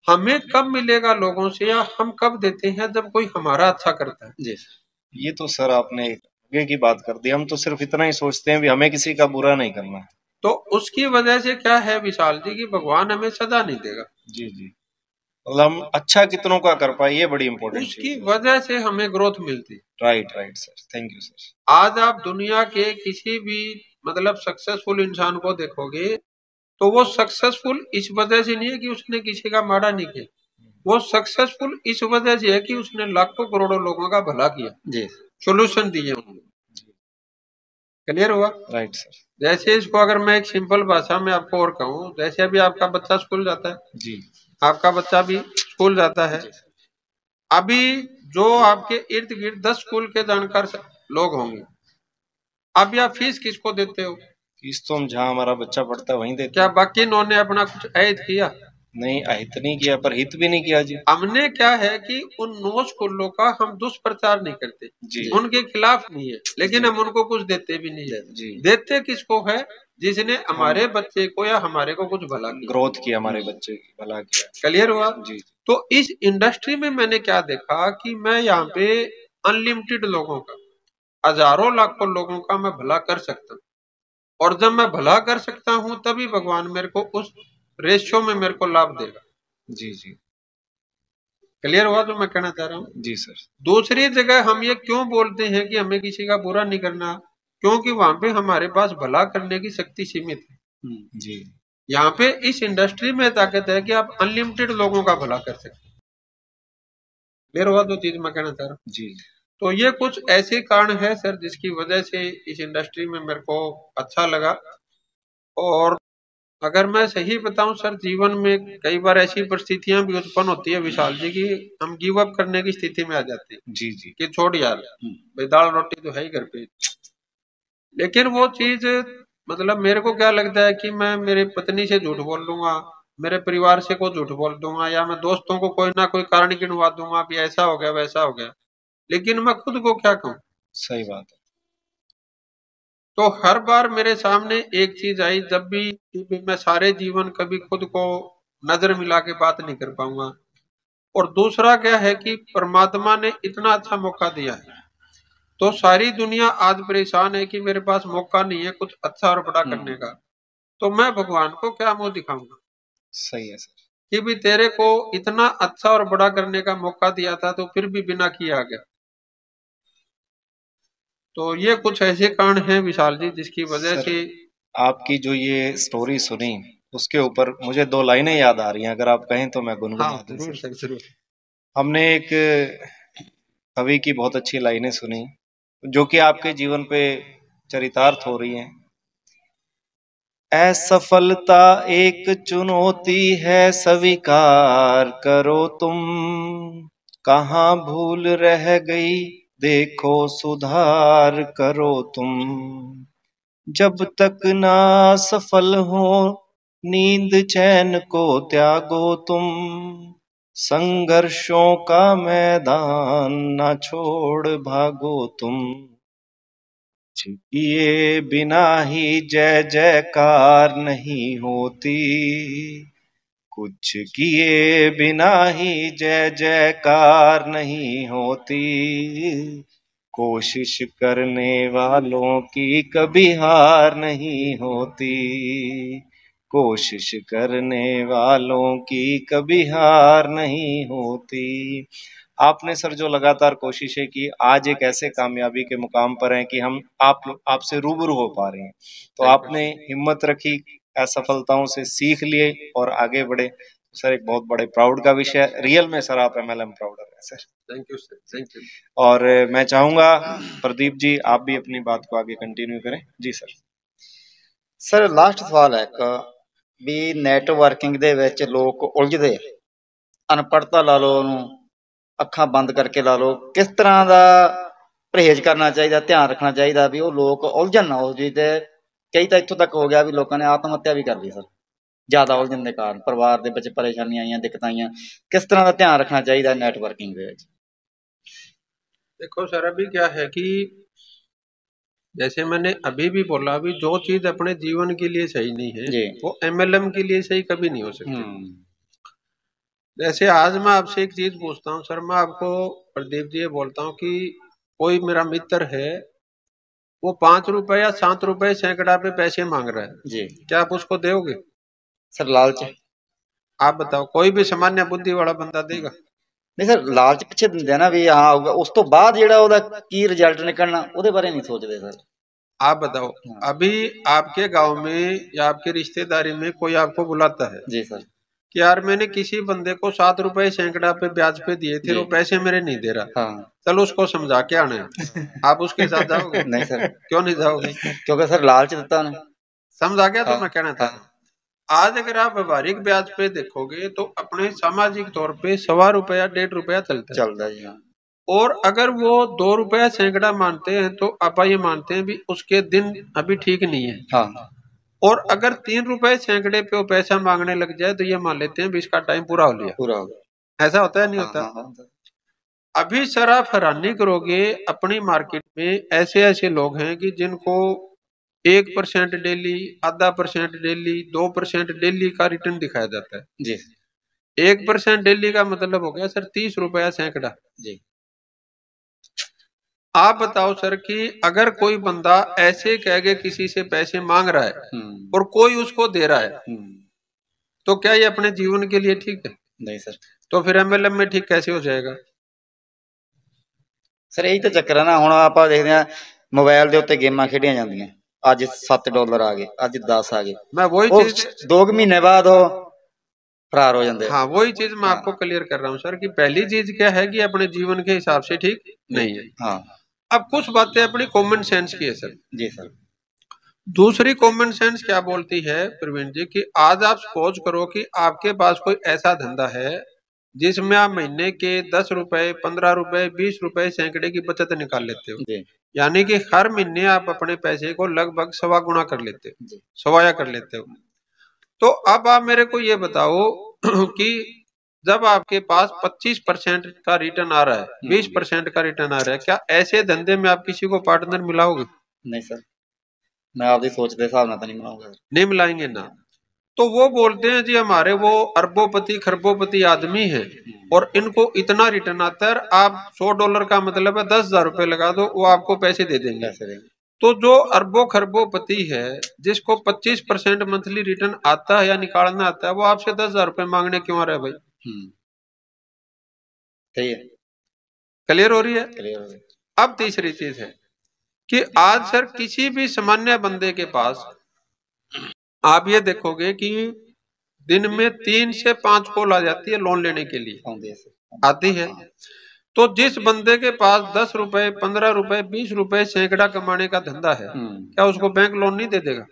हमें कब मिलेगा लोगों से, या हम कब देते हैं? जब कोई हमारा अच्छा करता है जी। ये तो सर आपने आगे की बात कर दी। हम तो सिर्फ इतना ही सोचते हैं भी हमें किसी का बुरा नहीं करना है। तो उसकी वजह से क्या है विशाल जी कि भगवान हमें सजा नहीं देगा। जी जी। मतलब हम अच्छा कितनों का कर पाए, ये बड़ी इंपॉर्टेंट चीज उसकी वजह से हमें ग्रोथ मिलती। Right right sir, thank you sir. आज आप दुनिया के किसी भी मतलब सक्सेसफुल इंसान को देखोगे तो वो सक्सेसफुल इस वजह से नहीं है कि उसने किसी का माड़ा नहीं किया, वो सक्सेसफुल इस वजह से है कि उसने लाखों करोड़ों लोगों का भला किया जी, सोल्यूशन दिए उन्होंने। क्लियर हुआ? Right sir. जैसे इसको अगर मैं एक सिंपल भाषा में आपको और कहूँ, जैसे अभी आपका बच्चा स्कूल जाता है जी, आपका बच्चा भी स्कूल जाता है। अभी जो आपके इर्द गिर्द 10 स्कूल के जानकार लोग होंगे, अब आप फीस किसको देते हो? फीस तो हम जहाँ हमारा बच्चा पढ़ता है वहीं देते। क्या बाकी इन्होंने अपना कुछ ऐड किया? नहीं, अहित नहीं किया, पर हित भी नहीं किया जी। हमने क्या है कि उन 9 स्कूलों का हम दुष्प्रचार नहीं करते जी, उनके खिलाफ नहीं है, लेकिन हम उनको कुछ देते भी नहीं है जी। देते किसको है? जिसने हमारे बच्चे को या हमारे को कुछ भला किया, ग्रोथ किया, हमारे बच्चे की भला किया। क्लियर हुआ जी। तो इस इंडस्ट्री में मैंने क्या देखा कि मैं यहाँ पे अनलिमिटेड लोगों का, हजारों लाखों लोगों का मैं भला कर सकता हूँ, और जब मैं भला कर सकता हूँ तभी भगवान मेरे को उस रेशियो में मेरे को लाभ देगा जी जी। क्लियर हुआ जो मैं कहना चाह रहा हूँ? जी सर। दूसरी जगह हम ये क्यों बोलते हैं कि हमें किसी का बुरा नहीं करना? क्योंकि वहां पे हमारे पास भला करने की शक्ति सीमित है जी। यहाँ पे इस इंडस्ट्री में ताकत है कि आप अनलिमिटेड लोगों का भला कर सकते हैं। क्लियर हुआ जो चीज मैं कहना चाह रहा हूँ जी? तो ये कुछ ऐसे कारण है सर जिसकी वजह से इस इंडस्ट्री में मेरे को अच्छा लगा। और अगर मैं सही बताऊं सर, जीवन में कई बार ऐसी परिस्थितियां भी उत्पन्न होती है विशाल जी की हम गिव अप करने की स्थिति में आ जाते हैं जी जी, कि छोड़ यार भाई, दाल रोटी तो है ही घर पे। लेकिन वो चीज मतलब मेरे को क्या लगता है कि मैं मेरे पत्नी से झूठ बोल दूंगा, मेरे परिवार से को झूठ बोल दूंगा, या मैं दोस्तों को कोई ना कोई कारण गिनवा दूंगा भी ऐसा हो गया वैसा हो गया, लेकिन मैं खुद को क्या कहूँ? सही बात है। तो हर बार मेरे सामने एक चीज आई, जब भी कि मैं सारे जीवन कभी खुद को नजर मिला के बात नहीं कर पाऊंगा। और दूसरा क्या है कि परमात्मा ने इतना अच्छा मौका दिया है, तो सारी दुनिया आज परेशान है कि मेरे पास मौका नहीं है कुछ अच्छा और बड़ा करने का, तो मैं भगवान को क्या मुंह दिखाऊंगा? सही है सर। कि भी तेरे को इतना अच्छा और बड़ा करने का मौका दिया था तो फिर भी बिना किया गया। तो ये कुछ ऐसे कारण हैं विशाल जी जिसकी वजह से आपकी जो ये स्टोरी सुनी उसके ऊपर मुझे 2 लाइनें याद आ रही हैं, अगर आप कहें तो मैं गुनगुना दूं। जरूर सर, जरूर। हमने एक कवि की बहुत अच्छी लाइनें सुनी जो कि आपके जीवन पे चरितार्थ हो रही हैं। असफलता एक चुनौती है, स्वीकार करो तुम, कहाँ भूल रह गई देखो सुधार करो तुम, जब तक ना सफल हो नींद चैन को त्यागो तुम, संघर्षों का मैदान ना छोड़ भागो तुम, किए बिना ही जय जयकार नहीं होती, कुछ किए बिना ही जय जयकार नहीं होती, कोशिश करने वालों की कभी हार नहीं होती, कोशिश करने वालों की कभी हार नहीं होती। आपने सर जो लगातार कोशिशें की, आज एक ऐसे कामयाबी के मुकाम पर हैं कि हम आपसे रूबरू हो पा रहे हैं। तो आपने हिम्मत रखी, असफलताओं से सीख लिए और आगे बढ़े। सर एक बहुत बड़े प्राउड का विषय है, रियल में सर आप MLM प्राउडर हैं sir. Thank you sir, thank you. और मैं चाहूंगा प्रदीप जी आप भी अपनी बात को आगे कंटिन्यू करें। जी सर। ਸਰ ਲਾਸਟ ਸਵਾਲ ਹੈ ਇੱਕ ਵੀ ਨੈਟਵਰਕਿੰਗ ਦੇ ਵਿੱਚ ਲੋਕ ਉਲਝਦੇ ਆ, ਅਨਪੜ੍ਹਤਾ ਲਾ ਲਓ ਉਹਨੂੰ, ਅੱਖਾਂ ਬੰਦ ਕਰਕੇ ਲਾ ਲਓ, ਕਿਸ ਤਰ੍ਹਾਂ ਦਾ ਪਰਹੇਜ਼ ਕਰਨਾ ਚਾਹੀਦਾ, ਧਿਆਨ ਰੱਖਣਾ ਚਾਹੀਦਾ ਵੀ ਉਹ ਲੋਕ ਉਲਝਣ ਨਾ ਉਸ ਚੀਜ਼ ਤੇ। ਕਈ ਤਾਂ ਇੱਥੋਂ ਤੱਕ ਹੋ ਗਿਆ ਵੀ ਲੋਕਾਂ ਨੇ ਆਤਮ ਹੱਤਿਆ ਵੀ ਕਰ ਲਈ ਸਰ, ਜ਼ਿਆਦਾ ਉਲਝਣ ਦੇ ਕਾਰਨ ਪਰਿਵਾਰ ਦੇ ਵਿੱਚ ਪਰੇਸ਼ਾਨੀਆਂ ਆਈਆਂ, ਦਿੱਕਤਾਂ ਆਈਆਂ। ਕਿਸ ਤਰ੍ਹਾਂ ਦਾ ਧਿਆਨ ਰੱਖਣਾ ਚਾਹੀਦਾ ਨੈਟਵਰਕਿੰਗ ਦੇ ਵਿੱਚ? देखो सर, अभी क्या है कि जैसे मैंने अभी भी बोला, अभी जो चीज अपने जीवन के लिए सही नहीं है वो MLM के लिए सही कभी नहीं हो सकती। जैसे आज मैं आपसे एक चीज पूछता हूँ सर, मैं आपको प्रदीप जी ये बोलता हूँ कि कोई मेरा मित्र है, वो 5 रुपए या 7 रुपए सैकड़ा पे पैसे मांग रहा है जी, क्या आप उसको दोगे? सर लालच, आप बताओ, कोई भी सामान्य बुद्धि वाला बंदा देगा? नहीं सर, लालच पिछे दिंदे आ ना भी हाँ आऊगा, उस तो बाद जेड़ा ओदा की रिजल्ट निकलना ओदे बारे नहीं सोचते सर। आप बताओ, अभी आपके गांव में या आपके रिश्तेदारी में कोई आपको बुलाता है जी सर कि यार मैंने किसी बंदे को 7 रुपए सैकड़ा पे ब्याज पे दिए थे, वो पैसे मेरे नहीं दे रहा, हाँ चलो उसको समझा के आना है, आप उसके साथ जाओगे? नहीं सर। क्यों नहीं जाओगे? क्योंकि सर लालच देता उन्हें। समझा गया? तो मैं कहना था, आज अगर आप व्यवहारिक ब्याज पे देखोगे तो अपने सामाजिक तौर पे 1.25 रुपया 1.5 रुपया चलता है जी। हाँ। और अगर वो 2 रुपया सैकड़ा मानते हैं तो आप ये मानते हैं भी उसके दिन अभी ठीक नहीं है। हाँ। और अगर 3 रुपए सैकड़े पे वो पैसा मांगने लग जाए तो ये मान लेते हैं भी इसका टाइम पूरा हो लिया। पूरा हो गया। ऐसा होता है नहीं होता? हाँ। अभी सर आप हैरानी करोगे, अपनी मार्केट में ऐसे ऐसे लोग हैं कि जिनको 1% डेली, 0.5% डेली, 2% डेली का रिटर्न दिखाया जाता है जी। 1% डेली का मतलब हो गया सर 30 रुपया सैकड़ा जी। आप बताओ सर कि अगर कोई बंदा ऐसे कह के किसी से पैसे मांग रहा है और कोई उसको दे रहा है तो क्या ये अपने जीवन के लिए ठीक है? नहीं सर। तो फिर MLM में ठीक कैसे हो जाएगा? सर यही तो चक्कर है ना, हुण आपां देखदे आ मोबाइल दे उत्ते गेमां खेडियां जांदियां, अज $7 आ गए, अज 10 आ गए, मैं वही चीज 2 महीने बाद वो फरार हो जाते। हाँ, वही चीज मैं आपको क्लियर कर रहा हूँ सर कि पहली चीज क्या है कि अपने जीवन के हिसाब से ठीक नहीं है। हाँ। अब कुछ बातें अपनी कॉमन सेंस की है सर जी सर। दूसरी कॉमन सेंस क्या बोलती है प्रवीण जी कि आज आप सपोज करो कि आपके पास कोई ऐसा धंधा है जिसमें आप महीने के 10 रुपए, 15 रुपए, 20 रुपए सैकड़े की बचत निकाल लेते हो, यानी कि हर महीने आप अपने पैसे को लगभग 1.25 गुना कर लेते हो, 1.25 कर लेते हो। तो अब आप मेरे को ये बताओ कि जब आपके पास 25% का रिटर्न आ रहा है, 20% का रिटर्न आ रहा है, क्या ऐसे धंधे में आप किसी को पार्टनर मिलाओगे? नहीं सर, मैं आपकी सोच के हिसाब से नहीं मिलाऊंगा। नहीं मिलाएंगे ना। तो वो बोलते हैं जी हमारे वो अरबोपति खरबोपति आदमी है और इनको इतना रिटर्न आता है, आप $100 का मतलब है 10,000 रुपए लगा दो, वो आपको पैसे दे देंगे। तो जो अरबों खरबोपति है जिसको 25% मंथली रिटर्न आता है या निकालना आता है, वो आपसे 10,000 रुपए मांगने क्यों आ रहा है भाई? सही है। क्लियर हो रही है? क्लियर हो रही है। अब तीसरी चीज है कि आज सर किसी भी सामान्य बंदे के पास आप ये देखोगे कि दिन में 3 से 5 कॉल आ जाती है लोन लेने के लिए, आती है। तो जिस बंदे के पास 10 रुपए, 15 रुपए, 20 रुपए सैकड़ा कमाने का धंधा है, क्या उसको बैंक लोन नहीं दे देगा?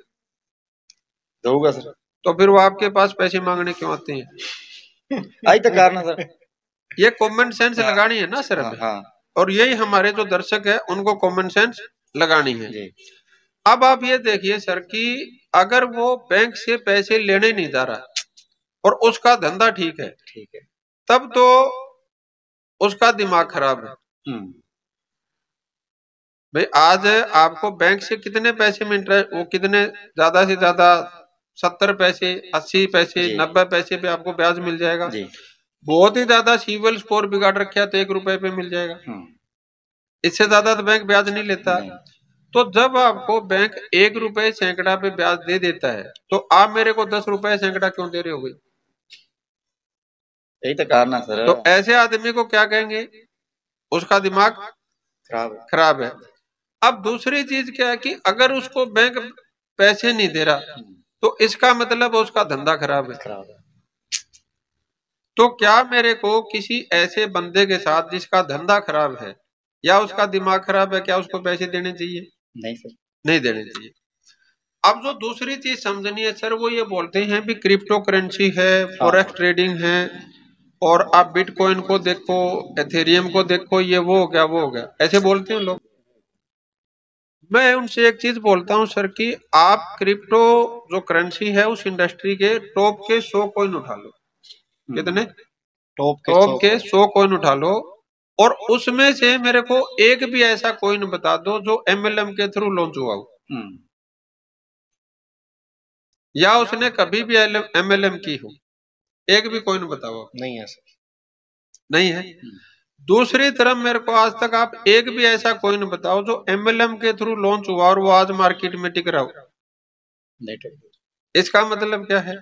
देगा सर। तो फिर वो आपके पास पैसे मांगने क्यों आते हैं? आई तो कारण सर, ये कॉमन सेंस लगानी है ना सर हमें। हाँ। और यही हमारे जो दर्शक है उनको कॉमन सेंस लगानी है। अब आप ये देखिए सर कि अगर वो बैंक से पैसे लेने नहीं जा रहा और उसका धंधा ठीक है, तब तो उसका दिमाग खराब है भाई। आज आपको बैंक से कितने पैसे मिल रहे हैं, वो कितने ज्यादा से ज्यादा 70 पैसे, 80 पैसे, 90 पैसे पे आपको ब्याज मिल जाएगा। बहुत ही ज्यादा सिविल स्कोर बिगाड़ रखा तो 1 रुपए पे मिल जाएगा, इससे ज्यादा तो बैंक ब्याज नहीं लेता। तो जब आपको बैंक 1 रुपए सैकड़ा पे ब्याज दे देता है तो आप मेरे को 10 रुपए सैकड़ा क्यों दे रहे हो? यही तो कारण है सर। तो ऐसे आदमी को क्या कहेंगे? उसका दिमाग खराब है। अब दूसरी चीज क्या है कि अगर उसको बैंक पैसे नहीं दे रहा तो इसका मतलब उसका धंधा खराब है। तो क्या मेरे को किसी ऐसे बंदे के साथ जिसका धंधा खराब है या उसका दिमाग खराब है, क्या उसको पैसे देने चाहिए? नहीं सर, नहीं देने चाहिए। अब जो दूसरी चीज समझनी है सर, वो ये बोलते हैं भी क्रिप्टो करेंसी है, फॉरेक्स ट्रेडिंग है, और आप बिटकॉइन को देखो, एथेरियम को देखो, ये वो हो गया वो हो गया, ऐसे बोलते हैं लोग। मैं उनसे एक चीज बोलता हूं सर कि आप क्रिप्टो जो करेंसी है उस इंडस्ट्री के टॉप के 100 कॉइन उठा लो। कितने? टॉप के 100 कॉइन उठा लो, और उसमें से मेरे को एक भी ऐसा कॉइन बता दो जो MLM के थ्रू लॉन्च हुआ हो, या उसने कभी भी MLM की हो। एक भी कॉइन बताओ। नहीं है सर, नहीं है। दूसरी तरफ मेरे को आज तक आप एक भी ऐसा कॉइन बताओ जो MLM के थ्रू लॉन्च हुआ और वो आज मार्केट में टिक रहा हो। इसका मतलब क्या है?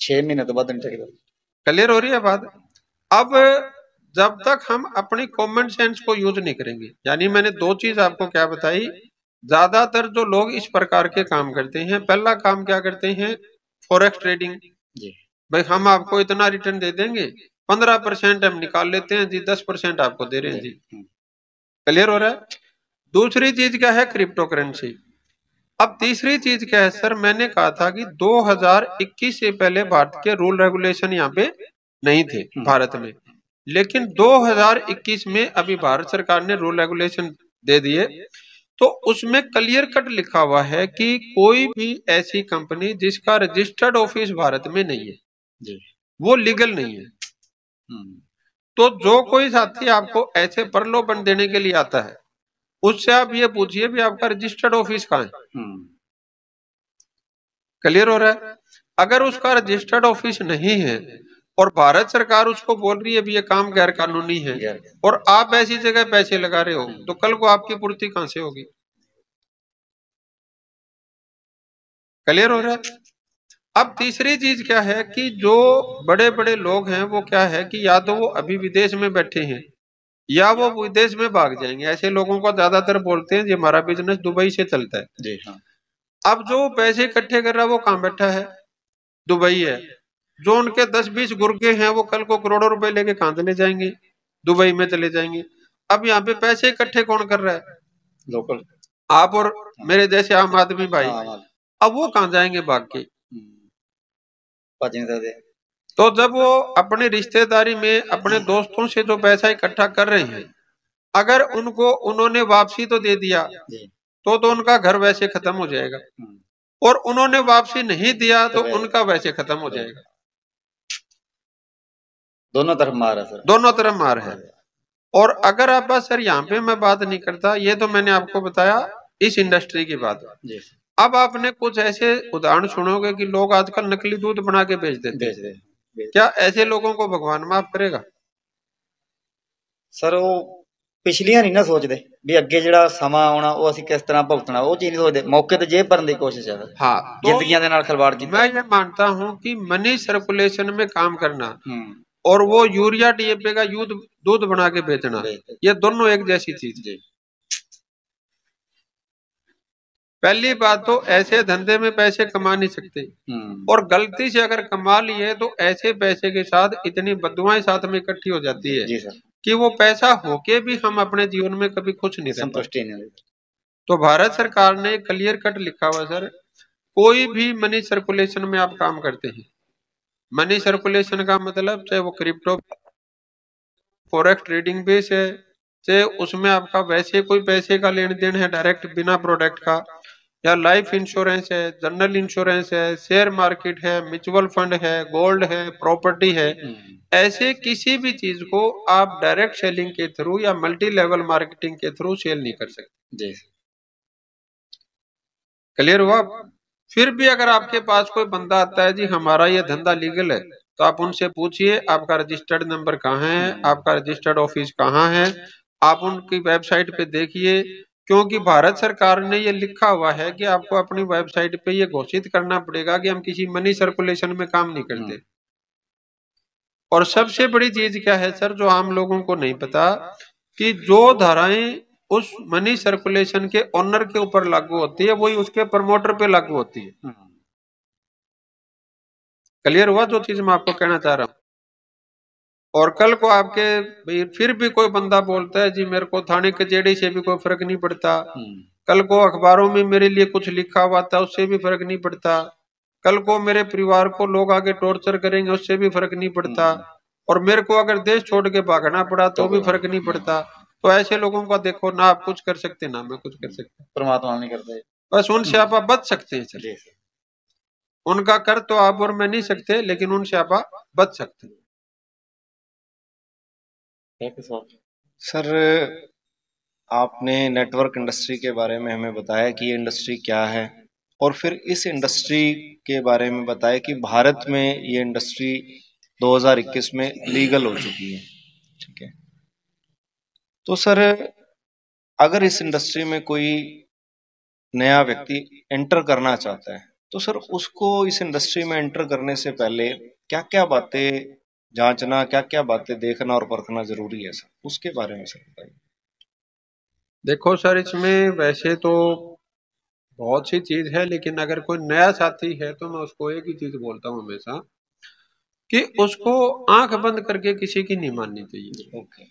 6 महीने तो बाद नहीं टिकेगा। क्लियर हो रही है बात? अब जब तक हम अपनी कॉमन सेंस को यूज नहीं करेंगे, यानी मैंने दो चीज आपको क्या बताई, ज्यादातर जो लोग इस प्रकार के काम करते हैं, पहला काम क्या करते हैं? Forex trading. भाई हम आपको इतना रिटर्न दे देंगे, 15% हम निकाल लेते हैं जी, 10% आपको दे रहे हैं जी। क्लियर हो रहा है? दूसरी चीज क्या है? Crypto currency. अब तीसरी चीज क्या है सर? मैंने कहा था कि 2021 से पहले भारत के रूल रेगुलेशन यहाँ पे नहीं थे भारत में, लेकिन 2021 में अभी भारत सरकार ने रूल रेगुलेशन दे दिए, तो उसमें क्लियर कट लिखा हुआ है कि कोई भी ऐसी कंपनी जिसका रजिस्टर्ड ऑफिस भारत में नहीं है जी, वो लीगल नहीं है। तो जो कोई साथी आपको ऐसे प्रलोभन देने के लिए आता है, उससे आप ये पूछिए भी आपका रजिस्टर्ड ऑफिस कहाँ है। क्लियर हो रहा है? अगर उसका रजिस्टर्ड ऑफिस नहीं है और भारत सरकार उसको बोल रही है भी ये काम गैर कानूनी है, और आप ऐसी जगह पैसे लगा रहे हो, तो कल को आपकी पूर्ति कहां से होगी? क्लियर हो रहा है? अब तीसरी चीज क्या है कि जो बड़े बड़े लोग हैं वो क्या है कि या तो वो अभी विदेश में बैठे हैं या वो विदेश में भाग जाएंगे। ऐसे लोगों को ज्यादातर बोलते हैं जी हमारा बिजनेस दुबई से चलता है जी। हाँ। अब जो पैसे इकट्ठे कर रहा है वो कहाँ बैठा है? दुबई है। जो उनके 10-20 गुर्गे हैं वो कल को करोड़ों रुपए लेके कहाँ चले जाएंगे? दुबई में चले जाएंगे। अब यहाँ पे पैसे इकट्ठे कौन कर रहा है? लोकल, आप और मेरे जैसे आम आदमी भाई। अब वो कहाँ जाएंगे भाग के? तो जब वो अपनी रिश्तेदारी में अपने दोस्तों से जो पैसा इकट्ठा कर रहे हैं, अगर उनको उन्होंने वापसी तो दे दिया तो उनका घर वैसे खत्म हो जाएगा, और उन्होंने वापसी नहीं दिया तो उनका वैसे खत्म हो जाएगा। दोनों तरफ मार है सर, दोनों तरफ मार है। और अगर आप बस सर यहाँ पे मैं बात नहीं करता, ये तो मैंने आपको बताया इस इंडस्ट्री की बात। अब आपने कुछ ऐसे उदाहरण सुनोगे कि लोग आजकल नकली दूध बना के बेच देते हैं। क्या ऐसे लोगों को भगवान माफ करेगा? सर वो पिछलियां नहीं ना सोचते भी अगे ਜਿਹੜਾ ਸਮਾਂ ਆਉਣਾ ਉਹ ਅਸੀਂ किस तरह भुगतना, वो चीज नहीं सोचते, मौके ते जेब भरने की कोशिश है। हाँ, जिंदगियां दे नाल खिलवाड़ की। मैं ये मानता हूँ कि मनी सर्कुलेशन में काम करना और वो यूरिया DAP का दूध बना के बेचना, ये दोनों एक जैसी चीज है। पहली बात तो ऐसे धंधे में पैसे कमा नहीं सकते, और गलती से अगर कमा लिए तो ऐसे पैसे के साथ इतनी बददुआएं साथ में इकट्ठी हो जाती है जी सर, कि वो पैसा होके भी हम अपने जीवन में कभी खुश नहीं, संतुष्टि नहीं। तो भारत सरकार ने क्लियर कट लिखा हुआ सर, कोई भी मनी सर्कुलेशन में आप काम करते हैं, मनी सर्कुलेशन का मतलब चाहे वो क्रिप्टो फॉरेक्स ट्रेडिंग बेस है, चाहे उसमें आपका वैसे कोई पैसे का लेन देन है डायरेक्ट बिना प्रोडक्ट का, या लाइफ इंश्योरेंस है, जनरल इंश्योरेंस है, शेयर मार्केट है, म्यूचुअल फंड है, गोल्ड है, प्रॉपर्टी है, ऐसे किसी भी चीज को आप डायरेक्ट सेलिंग के थ्रू या मल्टी लेवल मार्केटिंग के थ्रू सेल नहीं कर सकते जी। क्लियर हुआ? फिर भी अगर आपके पास कोई बंदा आता है जी हमारा ये धंधा लीगल है, तो आप उनसे पूछिए आपका रजिस्टर्ड नंबर कहाँ है, आपका रजिस्टर्ड ऑफिस कहाँ है, आप उनकी वेबसाइट पे देखिए क्योंकि भारत सरकार ने ये लिखा हुआ है कि आपको अपनी वेबसाइट पे ये घोषित करना पड़ेगा कि हम किसी मनी सर्कुलेशन में काम नहीं करते। और सबसे बड़ी चीज क्या है सर, जो आम लोगों को नहीं पता, कि जो धाराएं उस मनी सर्कुलेशन के ओनर के ऊपर लागू होती है वही उसके प्रमोटर पे लागू होती है। क्लियर हुआ जो चीज मैं आपको कहना चाह रहा हूँ? और कल को आपके भाई फिर भी कोई बंदा बोलता है जी मेरे को थाने कचहरी से भी कोई फर्क नहीं पड़ता, कल को अखबारों में मेरे लिए कुछ लिखा हुआ था उससे भी फर्क नहीं पड़ता, कल को मेरे परिवार को लोग आगे टॉर्चर करेंगे उससे भी फर्क नहीं पड़ता, और मेरे को अगर देश छोड़ के भागना पड़ा तो भी फर्क नहीं पड़ता, तो ऐसे लोगों का देखो ना आप कुछ कर सकते ना मैं कुछ कर सकता, परमात्मा नहीं करते, बस उनसे आप बच सकते हैं। चलिए उनका कर तो आप और मैं नहीं सकते, लेकिन उनसे आप बच सकते हैं। सर आपने नेटवर्क इंडस्ट्री के बारे में हमें बताया कि ये इंडस्ट्री क्या है, और फिर इस इंडस्ट्री के बारे में बताया कि भारत में ये इंडस्ट्री 2021 में लीगल हो चुकी है, ठीक है। तो सर अगर इस इंडस्ट्री में कोई नया व्यक्ति एंटर करना चाहता है तो सर उसको इस इंडस्ट्री में एंटर करने से पहले क्या क्या बातें जांचना, क्या क्या बातें देखना और परखना जरूरी है सर, उसके बारे में सर बताइए। देखो सर इसमें वैसे तो बहुत सी चीज है, लेकिन अगर कोई नया साथी है तो मैं उसको एक ही चीज बोलता हूँ हमेशा कि उसको आंख बंद करके किसी की नहीं माननी चाहिए।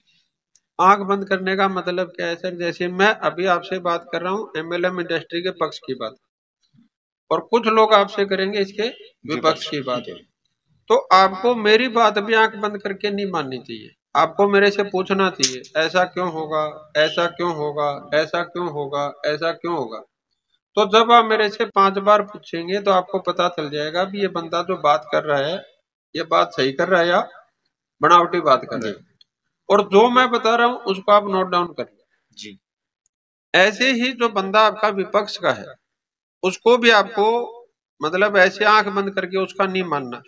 आंख बंद करने का मतलब क्या है सर, जैसे मैं अभी आपसे बात कर रहा हूँ एमएलएम इंडस्ट्री के पक्ष की बात, और कुछ लोग आपसे करेंगे इसके विपक्ष की बात, तो आपको मेरी बात भी आंख बंद करके नहीं माननी चाहिए। आपको मेरे से पूछना चाहिए ऐसा क्यों होगा, ऐसा क्यों होगा, ऐसा क्यों होगा, ऐसा क्यों होगा। तो जब आप मेरे से 5 बार पूछेंगे तो आपको पता चल जाएगा भी ये बंदा जो बात कर रहा है ये बात सही कर रहा है या बनावटी बात कर रहा है, और जो मैं बता रहा हूँ उसको आप नोट डाउन कर जी। ऐसे ही जो बंदा आपका विपक्ष का है उसको भी आपको मतलब ऐसे आंख बंद करके उसका नहीं मानना,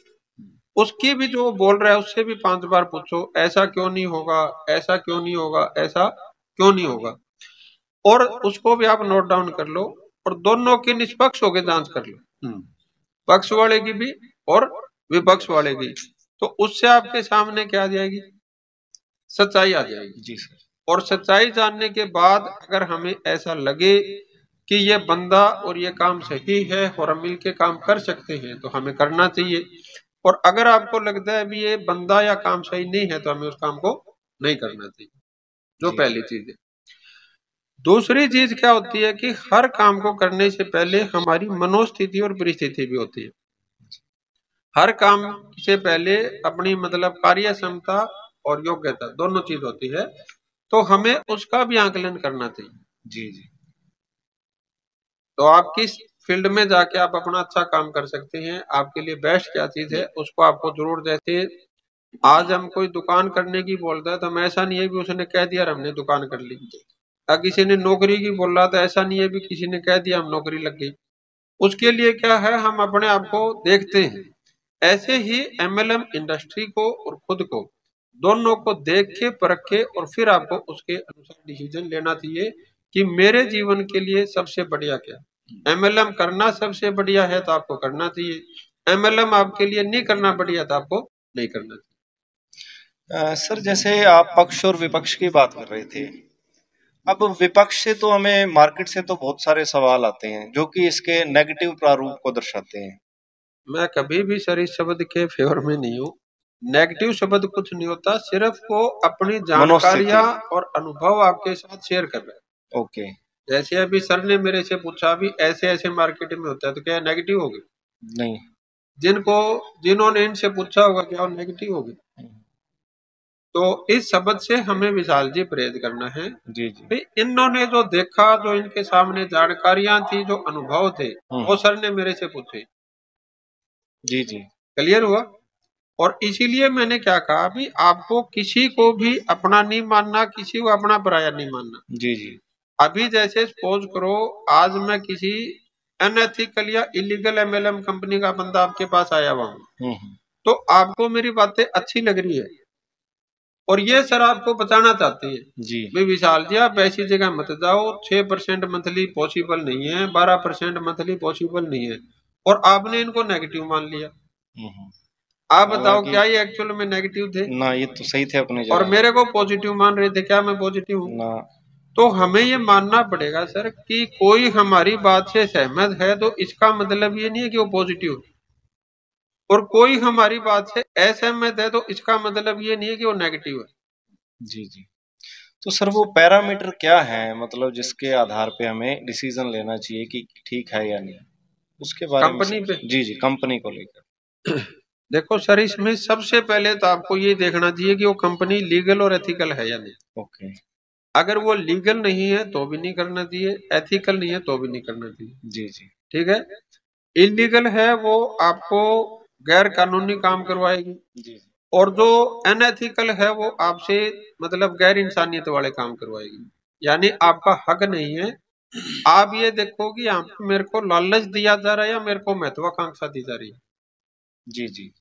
उसकी भी जो बोल रहा है उससे भी 5 बार पूछो ऐसा क्यों नहीं होगा, ऐसा क्यों नहीं होगा, ऐसा क्यों नहीं होगा, और उसको भी आप नोट डाउन कर लो, और दोनों की निष्पक्ष होकर जांच कर लो, पक्ष वाले की भी और विपक्ष वाले की, तो उससे आपके सामने क्या आ जाएगी, सच्चाई आ जाएगी जी सर। और सच्चाई जानने के बाद अगर हमें ऐसा लगे कि ये बंदा और ये काम सही है और हम मिलके काम कर सकते हैं तो हमें करना चाहिए, और अगर आपको लगता है भी ये बंदा या काम सही नहीं है तो हमें उस काम को नहीं करना चाहिए, जो पहली चीज है। दूसरी चीज क्या होती है कि हर काम को करने से पहले हमारी मनोस्थिति और परिस्थिति भी होती है। हर काम से पहले अपनी मतलब कार्य क्षमता और योग्यता दोनों चीज होती है, तो हमें उसका भी आकलन करना चाहिए जी जी। तो आप किस फील्ड में जाके आप अपना अच्छा काम कर सकते हैं, आपके लिए बेस्ट क्या चीज है उसको आपको जरूर, जैसे आज हम कोई दुकान करने की बोलता है तो हम ऐसा नहीं है भी उसने कह दिया हमने दुकान कर ली, या किसी ने नौकरी की बोल रहा था ऐसा नहीं है भी किसी ने कह दिया हम नौकरी लग गई, उसके लिए क्या है हम अपने आप को देखते हैं। ऐसे ही एमएलएम इंडस्ट्री को और खुद को दोनों को देख के परख के और फिर आपको उसके अनुसार डिसीजन लेना चाहिए कि मेरे जीवन के लिए सबसे बढ़िया क्या। एमएलएम करना सबसे बढ़िया है तो आपको करना चाहिए, एमएलएम आपके लिए नहीं करना बढ़िया तो आपको नहीं करना चाहिए। सर जैसे आप पक्ष और विपक्ष की बात कर रहे थे, अब विपक्ष से तो हमें मार्केट से तो बहुत सारे सवाल आते हैं जो कि इसके नेगेटिव प्रारूप को दर्शाते हैं। मैं कभी भी सर इस शब्द के फेवर में नहीं हूँ, नेगेटिव शब्द कुछ नहीं होता, सिर्फ वो अपनी जानकारियां और अनुभव आपके साथ शेयर कर रहे हैं। ओके। जैसे अभी सर ने मेरे से पूछा भी ऐसे ऐसे मार्केट में होता है तो क्या नेगेटिव होगी? नहीं। जिन्होंने इनसे पूछा होगा क्या नेगेटिव होगी? तो इस शब्द से हमें विशाल जी परहेज करना है जी जी। इन्होंने जो देखा, जो इनके सामने जानकारियां थी, जो अनुभव थे वो सर ने मेरे से पूछे जी जी। क्लियर हुआ? और इसीलिए मैंने क्या कहा भी आपको किसी को भी अपना नहीं मानना, किसी को अपना पराया नहीं मानना जी जी। अभी जैसे सपोज करो आज मैं किसी अनएथिकल या इलीगल एमएलएम कंपनी का बंदा आपके पास आया हुआ हूँ, तो आपको मेरी बातें अच्छी लग रही है और ये सर आपको बताना चाहते हैं जी भाई विशाल जी आप ऐसी जगह मत जाओ, 6% मंथली पॉसिबल नहीं है, 12% मंथली पॉसिबल नहीं है, और आपने इनको नेगेटिव मान लिया। आप बताओ क्या ये एक्चुअल में नेगेटिव थे ना? ये तो सही थे अपने और जगह, मेरे को पॉजिटिव मान रहे थे। क्या मैं पॉजिटिव हूँ? ना। तो हमें ये मानना पड़ेगा सर कि कोई हमारी बात से सहमत है तो इसका मतलब ये नहीं है कि वो पॉजिटिव है, और कोई हमारी बात से असहमत है तो इसका मतलब ये नहीं है कि वो नेगेटिव है। जी जी। तो सर वो पैरामीटर क्या है, मतलब जिसके आधार पे हमें डिसीजन लेना चाहिए कि ठीक है या नहीं, उसके बारे में कंपनी पे जी जी, कंपनी को लेकर। देखो सर, इसमें सबसे पहले तो आपको ये देखना चाहिए कि वो कंपनी लीगल और एथिकल है या नहीं। ओके। अगर वो लीगल नहीं है तो भी नहीं करना चाहिए, एथिकल नहीं है तो भी नहीं करना चाहिए। जी जी। ठीक है। इलीगल है वो आपको गैर कानूनी काम करवाएगी, जी और जो अनएथिकल है वो आपसे मतलब गैर इंसानियत वाले काम करवाएगी, यानी आपका हक नहीं है। आप ये देखो कि यहाँ पे मेरे को लालच दिया जा रहा है या मेरे को महत्वाकांक्षा दी जा रही है। जी जी।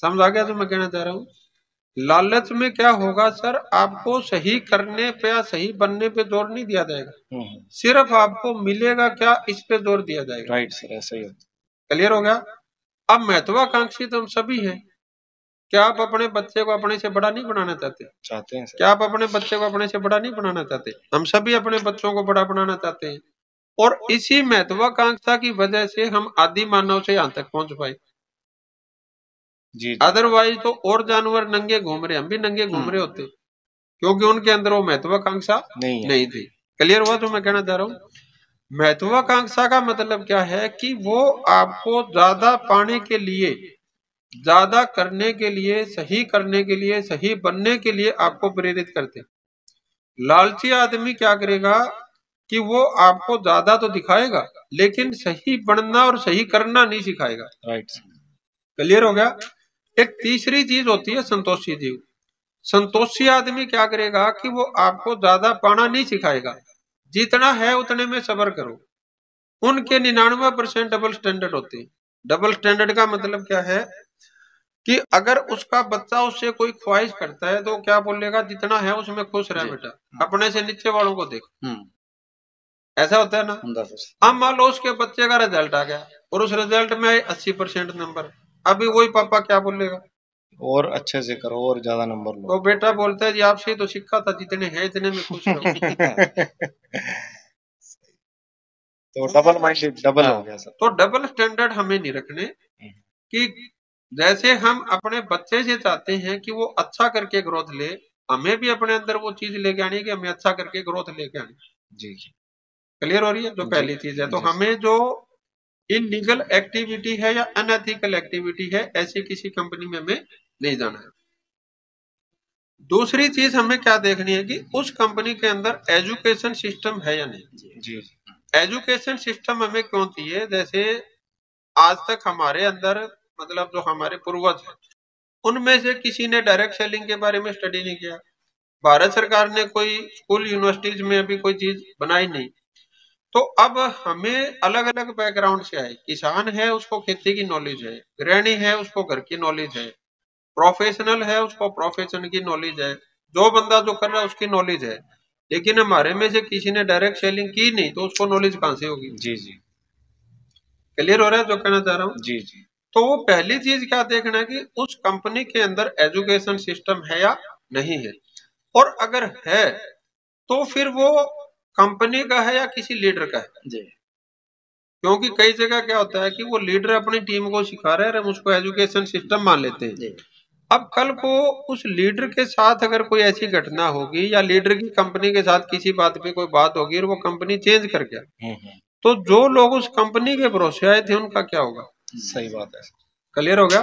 समझ आ गया जो मैं कहना चाह रहा हूँ? लालच में क्या होगा सर, आपको सही करने पे या सही बनने पे जोर नहीं दिया जाएगा, सिर्फ आपको मिलेगा क्या इस पे जोर दिया जाएगा। राइट सर, ऐसा ही होता क्लियर हो गया? अब महत्वाकांक्षी तो हम सभी हैं। क्या आप अपने बच्चे को अपने से बड़ा नहीं बनाना चाहते हैं सर। क्या आप अपने बच्चे को अपने से बड़ा नहीं बनाना चाहते? हम सभी अपने बच्चों को बड़ा बनाना चाहते हैं, और इसी महत्वाकांक्षा की वजह से हम आदि मानव से यहाँ तक पहुंच पाए। जी जी। अदरवाइज तो और जानवर नंगे घूम रहे, हम भी नंगे घूम रहे होते, क्योंकि उनके अंदर वो महत्वाकांक्षा नहीं थी। क्लियर हुआ जो मैं कहना चाह रहा हूँ? महत्वाकांक्षा का मतलब क्या है कि वो आपको ज्यादा पाने के लिए, ज्यादा करने के लिए, सही करने के लिए, सही बनने के लिए आपको प्रेरित करते। लालची आदमी क्या करेगा कि वो आपको ज्यादा तो दिखाएगा लेकिन सही बनना और सही करना नहीं सिखाएगा। राइट। क्लियर हो गया? एक तीसरी चीज होती है संतोषी जीव। संतोषी आदमी क्या करेगा कि वो आपको ज्यादा पाना नहीं सिखाएगा, जितना है उतने में सब्र करो। उनके 99% डबल स्टैंडर्ड होते हैं। डबल स्टैंडर्ड का मतलब क्या है कि अगर उसका बच्चा उससे कोई ख्वाहिश करता है तो क्या बोलेगा, जितना है उसमें खुश रह बेटा, अपने से नीचे वालों को देख। ऐसा होता है ना? अब मान लो उसके बच्चे का रिजल्ट आ गया और उस रिजल्ट में 80% नंबर, अभी वही पापा क्या बोलेगा, और अच्छे से करो और ज्यादा नंबर लो। तो बेटा बोलता है जी आपसे ही तो सीखा था, जितने हैं इतने में खुश रहो। तो डबल माइंडेड, डबल हो गया सर। तो डबल स्टैंडर्ड हमें नहीं रखने कि जैसे हम अपने बच्चे से चाहते हैं कि वो अच्छा करके ग्रोथ ले, हमें भी अपने अंदर वो चीज लेके आनी है कि हमें अच्छा करके ग्रोथ लेके आनी। जी। क्लियर हो रही है? जो पहली चीज है, तो हमें जो इलीगल एक्टिविटी है या अनएथिकल एक्टिविटी है, ऐसी किसी कंपनी में हमें नहीं जाना है। दूसरी चीज हमें क्या देखनी है कि उस कंपनी के अंदर एजुकेशन सिस्टम है या नहीं। जी। एजुकेशन सिस्टम हमें क्यों चाहिए? जैसे आज तक हमारे अंदर मतलब जो हमारे पूर्वज हैं उनमें से किसी ने डायरेक्ट सेलिंग के बारे में स्टडी नहीं किया। भारत सरकार ने कोई स्कूल यूनिवर्सिटीज में अभी कोई चीज बनाई नहीं। तो अब हमें अलग अलग बैकग्राउंड से आए, किसान है उसको खेती की नॉलेज है, गृहिणी है उसको घर की नॉलेज है, प्रोफेशनल है उसको प्रोफेशन की नॉलेज है, जो बंदा जो कर रहा है उसकी नॉलेज है, लेकिन हमारे में से किसी ने डायरेक्ट सेलिंग की नहीं तो उसको नॉलेज कहां से होगी? जी जी। क्लियर हो रहा है जो कहना चाह रहा हूँ? जी जी। तो वो पहली चीज क्या देखना है कि उस कंपनी के अंदर एजुकेशन सिस्टम है या नहीं है, और अगर है तो फिर वो कंपनी का है या किसी लीडर का है जी। क्योंकि कई जगह क्या होता है कि वो लीडर अपनी टीम को सिखा रहे हैं, हम उसको एजुकेशन सिस्टम मान लेते हैं। अब कल को उस लीडर के साथ अगर कोई ऐसी घटना होगी या लीडर की कंपनी के साथ किसी बात पे कोई बात होगी और वो कंपनी चेंज कर गया, तो जो लोग उस कंपनी के भरोसे आए थे उनका क्या होगा? सही बात है। क्लियर हो गया?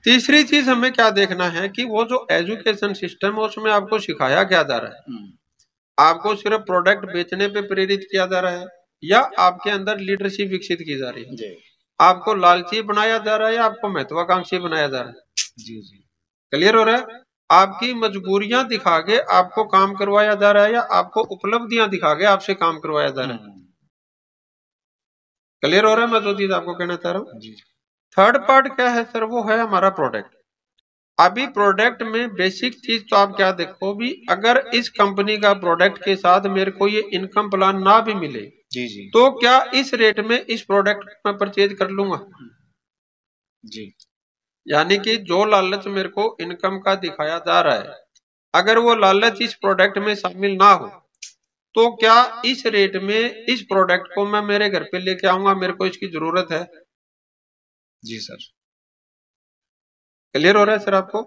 तीसरी चीज हमें क्या देखना है कि वो जो एजुकेशन सिस्टम है उसमें आपको सिखाया क्या जा रहा है। आपको सिर्फ प्रोडक्ट बेचने पे प्रेरित किया जा रहा है या आपके अंदर लीडरशिप विकसित की जा रही है? आपको लालची बनाया जा रहा है या आपको महत्वाकांक्षी बनाया जा रहा है? जी जी। क्लियर हो रहा है? आपकी मजबूरियां दिखा के आपको काम करवाया जा रहा है या आपको उपलब्धियां दिखा के आपसे काम करवाया जा रहा है? क्लियर हो रहा है मैं जो चीज आपको कहना चाह रहा हूँ? थर्ड पार्ट क्या है सर? वो है हमारा प्रोडक्ट। अभी प्रोडक्ट में बेसिक चीज तो आप क्या देखो भी, अगर इस कंपनी का प्रोडक्ट के साथ मेरे को ये इनकम प्लान ना भी मिले जी जी, तो क्या इस रेट में इस प्रोडक्ट में परचेज कर लूंगा जी, यानी कि जो लालच मेरे को इनकम का दिखाया जा रहा है, अगर वो लालच इस प्रोडक्ट में शामिल ना हो तो क्या इस रेट में इस प्रोडक्ट को मैं मेरे घर पे लेके आऊंगा, मेरे को इसकी जरूरत है। जी सर। क्लियर हो रहा है सर आपको?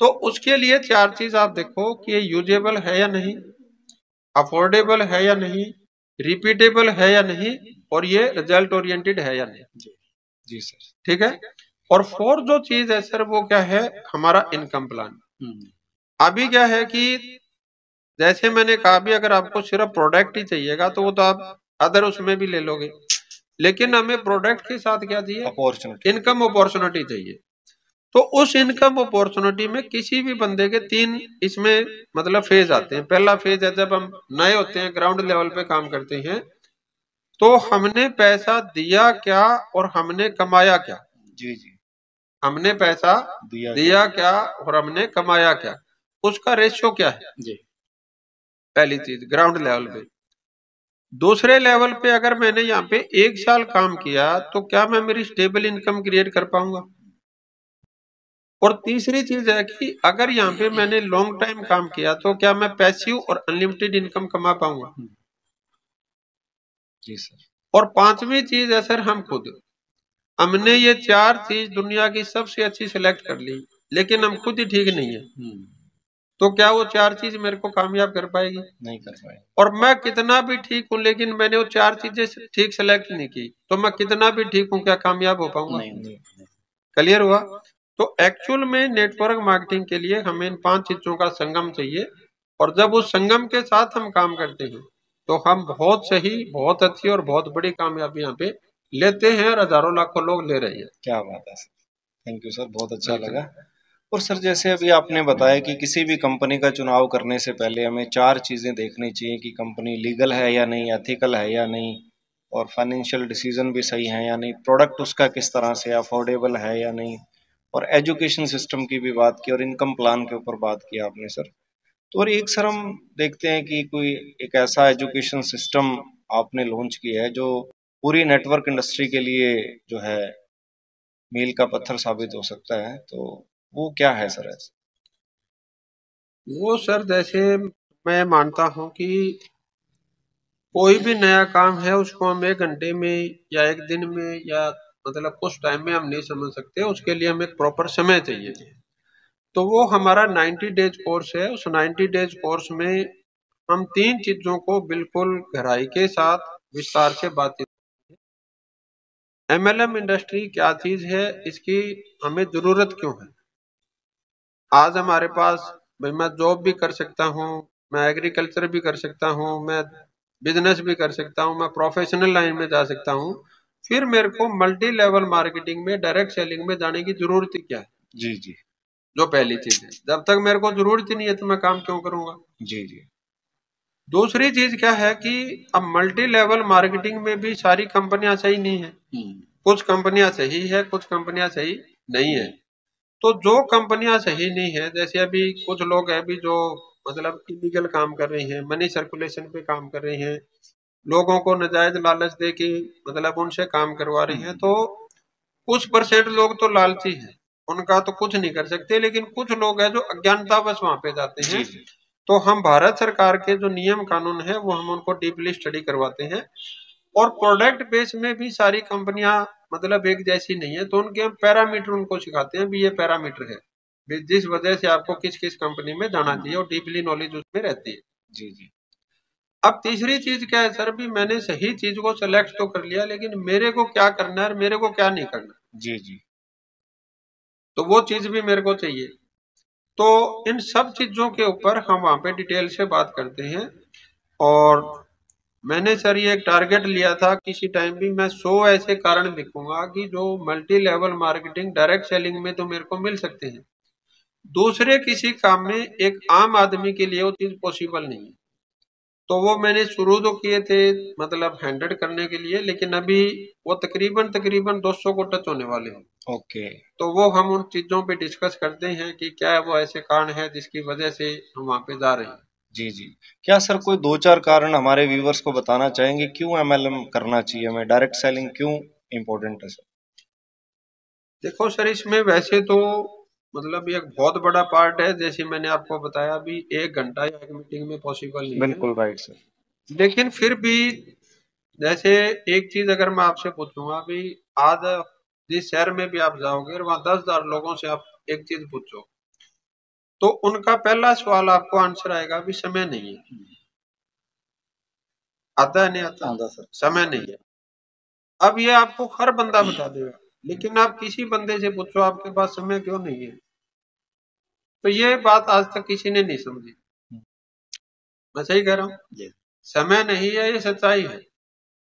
तो उसके लिए चार चीज आप देखो कि ये यूजेबल है या नहीं, अफोर्डेबल है या नहीं, रिपीटेबल है या नहीं, और ये रिजल्ट ओरिएंटेड है या नहीं। जी सर। ठीक है। और फोर्थ जो चीज है सर वो क्या है, हमारा इनकम प्लान। अभी क्या है कि जैसे मैंने कहा भी, अगर आपको सिर्फ प्रोडक्ट ही चाहिएगा तो वो तो आप अदर उसमें भी ले लोगे, लेकिन हमें प्रोडक्ट के साथ क्या चाहिए, अपॉर्चुनिटी, इनकम अपॉर्चुनिटी चाहिए। तो उस इनकम अपॉर्चुनिटी में किसी भी बंदे के तीन इसमें मतलब फेज आते हैं। पहला फेज है जब हम नए होते हैं, ग्राउंड लेवल पे काम करते हैं, तो हमने पैसा दिया क्या और हमने कमाया क्या। जी जी, हमने पैसा दिया क्या और हमने कमाया क्या, उसका रेशियो क्या है जी, पहली चीज ग्राउंड लेवल पे। दूसरे लेवल पे अगर मैंने यहाँ पे 1 साल काम किया तो क्या मैं मेरी स्टेबल इनकम क्रिएट कर पाऊंगा। और तीसरी चीज है कि अगर यहाँ पे मैंने लॉन्ग टाइम काम किया तो क्या मैं पैसिव और अनलिमिटेड इनकम कमा पाऊंगा। जी सर। और पांचवी चीज है सर, हम खुद, हमने ये चार चीज दुनिया की सबसे अच्छी सिलेक्ट कर ली, लेकिन हम खुद ही ठीक नहीं है, तो क्या वो चार चीज मेरे को कामयाब कर पाएगी? नहीं कर पाएगी। और मैं कितना भी ठीक हूँ लेकिन मैंने वो चार चीजें ठीक सेलेक्ट नहीं की, तो मैं कितना भी ठीक हूँ क्या कामयाब हो पाऊंगा? नहीं। क्लियर हुआ? तो एक्चुअल में नेटवर्क मार्केटिंग के लिए हमें इन 5 चीजों का संगम चाहिए, और जब उस संगम के साथ हम काम करते हैं तो हम बहुत सही, बहुत अच्छी और बहुत बड़ी कामयाबी यहाँ पे लेते हैं, और हजारों लाखों लोग ले रहे हैं। क्या बात है सर, थैंक यू सर, बहुत अच्छा लगा। और सर जैसे अभी आपने बताया कि किसी भी कंपनी का चुनाव करने से पहले हमें 4 चीज़ें देखनी चाहिए कि कंपनी लीगल है या नहीं, एथिकल है या नहीं, और फाइनेंशियल डिसीजन भी सही है या नहीं, प्रोडक्ट उसका किस तरह से अफोर्डेबल है या नहीं, और एजुकेशन सिस्टम की भी बात की, और इनकम प्लान के ऊपर बात की आपने सर। तो और एक सर हम देखते हैं कि कोई एक ऐसा एजुकेशन सिस्टम आपने लॉन्च किया है जो पूरी नेटवर्क इंडस्ट्री के लिए जो है मील का पत्थर साबित हो सकता है, तो वो क्या है सर ऐसा? वो सर जैसे मैं मानता हूँ कि कोई भी नया काम है उसको हम 1 घंटे में या 1 दिन में या मतलब कुछ टाइम में हम नहीं समझ सकते, उसके लिए हमें एक प्रॉपर समय चाहिए। तो वो हमारा 90 डेज कोर्स है। उस 90 डेज कोर्स में हम 3 चीजों को बिल्कुल गहराई के साथ विस्तार से बातचीत। एमएलएम इंडस्ट्री क्या चीज है, इसकी हमें जरूरत क्यों है। आज हमारे पास भाई मैं जॉब भी कर सकता हूँ, मैं एग्रीकल्चर भी कर सकता हूँ, मैं बिजनेस भी कर सकता हूँ, मैं प्रोफेशनल लाइन में जा सकता हूँ, फिर मेरे को मल्टी लेवल मार्केटिंग में, डायरेक्ट सेलिंग में जाने की जरूरत ही क्या है। जी जी, जो पहली चीज है, जब तक मेरे को जरूरत ही नहीं है तो मैं काम क्यों करूंगा। जी जी, दूसरी चीज क्या है कि अब मल्टी लेवल मार्केटिंग में भी सारी कंपनियां सही नहीं है, कुछ कंपनियां सही है, कुछ कंपनियां सही नहीं है। तो जो कंपनियां सही नहीं है, जैसे अभी कुछ लोग हैं अभी जो मतलब इलीगल काम कर रहे हैं, मनी सर्कुलेशन पे काम कर रहे हैं, लोगों को नाजायज लालच दे के मतलब उनसे काम करवा रहे हैं। तो कुछ परसेंट लोग तो लालची हैं, उनका तो कुछ नहीं कर सकते, लेकिन कुछ लोग हैं जो अज्ञानतावश वहां पे जाते हैं। तो हम भारत सरकार के जो नियम कानून है वो हम उनको डीपली स्टडी करवाते हैं। और प्रोडक्ट बेस में भी सारी कंपनियां मतलब एक जैसी नहीं है, तो उनके हम पैरामीटर उनको सिखाते हैं भी ये पैरामीटर है जिस वजह से आपको किस किस कंपनी में जाना चाहिए, और डीपली नॉलेज उसमें रहती है। जी जी। अब तीसरी चीज क्या है सर, भी मैंने सही चीज को सेलेक्ट तो कर लिया, लेकिन मेरे को क्या करना है और मेरे को क्या नहीं करना, जी जी, तो वो चीज भी मेरे को चाहिए। तो इन सब चीजों के ऊपर हम वहां पे डिटेल से बात करते हैं। और मैंने सर ये एक टारगेट लिया था, किसी टाइम भी मैं 100 ऐसे कारण लिखूंगा कि जो multi level marketing direct selling में तो मेरे को मिल सकते हैं, दूसरे किसी काम में एक आम आदमी के लिए वो चीज पॉसिबल नहीं है। तो वो मैंने शुरू तो किए थे मतलब 100 करने के लिए, लेकिन अभी वो तकरीबन 200 को टच होने वाले हैं। ओके। तो वो हम उन चीजों पे डिस्कस करते हैं कि क्या वो ऐसे कारण है जिसकी वजह से हम वहां पे जा रहे हैं। जी जी। क्या सर कोई 2-4 कारण हमारे व्यूवर्स को बताना चाहेंगे क्यों MLM करना चाहिए हमें, डायरेक्ट सेलिंग क्यों इम्पोर्टेंट है सर? देखो सर, इसमें वैसे तो मतलब एक बहुत बड़ा पार्ट है, जैसे मैंने आपको बताया अभी 1 घंटा या एक मीटिंग में पॉसिबल नहीं है। बिल्कुल राइट सर। लेकिन फिर भी जैसे एक चीज अगर मैं आपसे पूछूंगा भी, आज जिस शहर में भी आप जाओगे और वहां 10,000 लोगों से आप एक चीज पूछो तो उनका पहला सवाल आपको आंसर आएगा भी समय नहीं है। आता है नहीं आता? सर समय नहीं है। अब ये आपको हर बंदा बता देगा, लेकिन आप किसी बंदे से पूछो आपके पास समय क्यों नहीं है, तो ये बात आज तक किसी ने नहीं समझी। मैं सही कह रहा हूँ? समय नहीं है, ये सच्चाई है।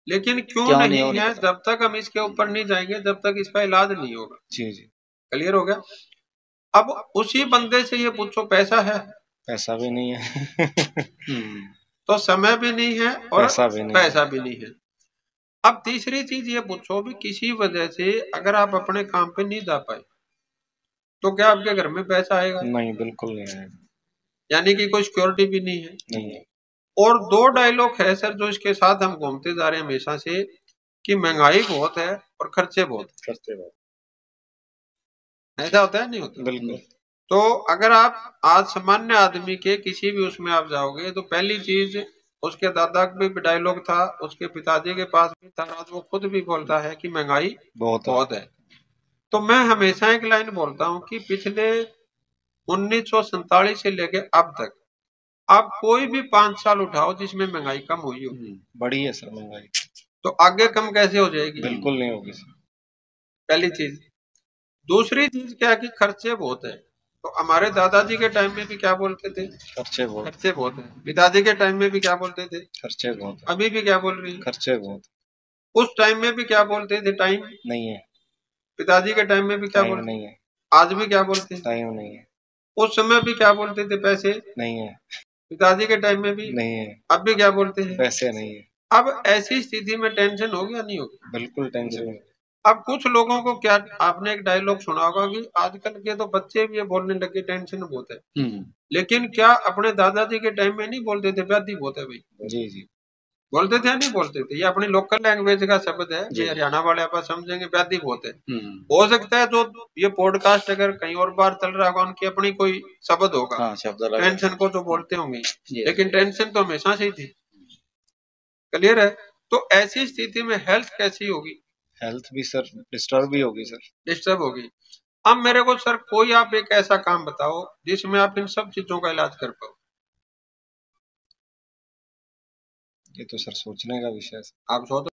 लेकिन क्यों नहीं है, जब तक हम इसके ऊपर नहीं जाएंगे तब तक इसका इलाज नहीं होगा। जी जी। क्लियर हो गया? अब उसी बंदे से ये पूछो पैसा है, पैसा भी नहीं है। तो समय भी नहीं है और पैसा भी नहीं है। अब तीसरी चीज ये पूछो भी, किसी वजह से अगर आप अपने काम पे नहीं जा पाए तो क्या आपके घर में पैसा आएगा? नहीं, बिल्कुल नहीं आएगा। यानी कि कोई सिक्योरिटी भी नहीं है। नहीं है। और 2 डायलॉग है सर जो इसके साथ हम घूमते जा रहे हैं हमेशा से, कि महंगाई बहुत है और खर्चे बहुत। ऐसा होता है नहीं होता? बिल्कुल। तो अगर आप आज सामान्य आदमी के किसी भी उसमें आप जाओगे तो पहली चीज, उसके दादा का भी डायलॉग था, उसके पिताजी के पास भी था, आज वो खुद भी बोलता है कि महंगाई बहुत है। तो मैं हमेशा एक लाइन बोलता हूँ कि पिछले 1947 से लेके अब तक आप कोई भी 5 साल उठाओ जिसमें महंगाई कम हुई हो। बड़ी है सर महंगाई। तो आगे कम कैसे हो जाएगी? बिल्कुल नहीं होगी सर। पहली चीज। दूसरी चीज क्या कि खर्चे बहुत है। तो हमारे दादाजी के टाइम में भी क्या बोलते थे? खर्चे बहुत है। पिताजी के टाइम में भी क्या बोलते थे? खर्चे बहुत। अभी भी क्या बोल रही है? खर्चे बहुत। उस टाइम में भी क्या बोलते थे? टाइम नहीं है। पिताजी के टाइम में भी क्या बोलते? नहीं है। आज भी क्या बोलते हैं? टाइम नहीं है। उस समय भी क्या बोलते थे? पैसे नहीं है। पिताजी के टाइम में भी नहीं है। अब भी क्या बोलते हैं? पैसे नहीं है। अब ऐसी स्थिति में टेंशन होगी या नहीं होगी? बिल्कुल टेंशन। अब कुछ लोगों को क्या, आपने एक डायलॉग सुना होगा कि आजकल के तो बच्चे भी ये बोलने लगे टेंशन बहुत है। लेकिन क्या अपने दादाजी के टाइम में नहीं बोलते थे व्याधि बहुत है भाई? जी जी। बोलते थे या नहीं बोलते थे? ये अपनी लोकल लैंग्वेज का शब्द है, जो हरियाणा वाले आप समझेंगे व्याधि बहुत है। हो सकता है जो ये पॉडकास्ट अगर कहीं और बार चल रहा होगा उनकी अपनी कोई शब्द होगा, टेंशन को जो बोलते होंगे, लेकिन टेंशन तो हमेशा से ही थी। क्लियर है? तो ऐसी स्थिति में हेल्थ कैसी होगी? हेल्थ भी सर डिस्टर्ब ही होगी सर। डिस्टर्ब होगी। अब मेरे को सर कोई आप एक ऐसा काम बताओ जिसमें आप इन सब चीजों का इलाज कर पाओ। ये तो सर सोचने का विषय है। आप सोचो,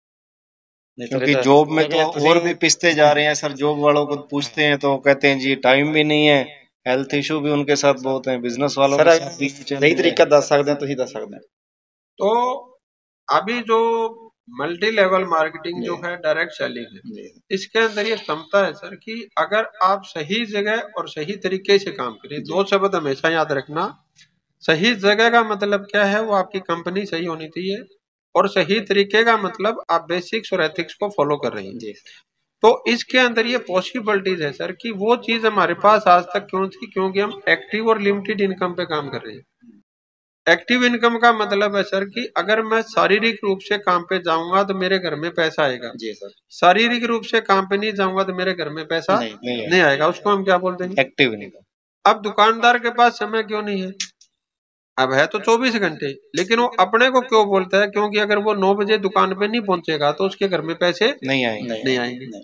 क्योंकि जॉब में तो और भी पिसते जा रहे हैं सर। जॉब वालों को पूछते हैं तो कहते हैं जी टाइम भी नहीं है, हेल्थ इशू भी उनके साथ बहुत है, बिजनेस वालों के साथ भी। सही तरीका दस सकते हैं, तुम दस सकते हैं। तो अभी जो मल्टी लेवल मार्केटिंग जो है, डायरेक्ट सेलिंग है, इसके अंदर ये क्षमता है सर कि अगर आप सही जगह और सही तरीके से काम करें। 2 शब्द हमेशा याद रखना। सही जगह का मतलब क्या है? वो आपकी कंपनी सही होनी चाहिए, और सही तरीके का मतलब आप बेसिक्स और एथिक्स को फॉलो कर रही हैं। तो इसके अंदर ये पॉसिबिलिटीज है सर कि वो चीज हमारे पास आज तक क्यों थी? क्योंकि हम एक्टिव और लिमिटेड इनकम पे काम कर रहे हैं। एक्टिव इनकम का मतलब है सर कि अगर मैं शारीरिक रूप से काम पे जाऊंगा तो मेरे घर में पैसा आएगा। जी सर। शारीरिक रूप से काम पे नहीं जाऊंगा तो मेरे घर में पैसा नहीं आएगा। उसको हम क्या बोलते हैं? Active income. अब दुकानदार के पास समय क्यों नहीं है? अब है तो 24 घंटे, लेकिन वो अपने को क्यों बोलता है? क्योंकि अगर वो 9 बजे दुकान पे नहीं पहुंचेगा तो उसके घर में पैसे नहीं आएंगे।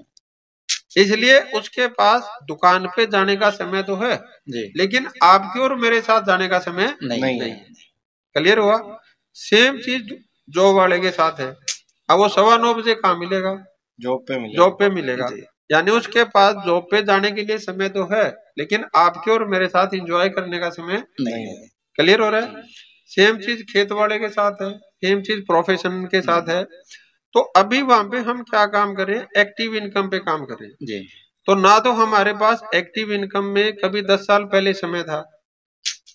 इसलिए उसके पास दुकान पे जाने का समय तो है, लेकिन आपके और मेरे साथ जाने का समय नहीं। क्लियर हुआ? सेम चीज जॉब वाले के साथ है। अब वो 9:15 बजे कहाँ मिलेगा? जॉब पे मिलेगा। यानी उसके पास जॉब पे जाने के लिए समय तो है, लेकिन आपके और मेरे साथ एंजॉय करने का समय नहीं है। क्लियर हो रहा है? सेम चीज खेत वाले के साथ है, सेम चीज प्रोफेशन के साथ है। तो अभी वहां पे हम क्या काम करें? एक्टिव इनकम पे काम करें। तो ना तो हमारे पास एक्टिव इनकम में कभी 10 साल पहले समय था,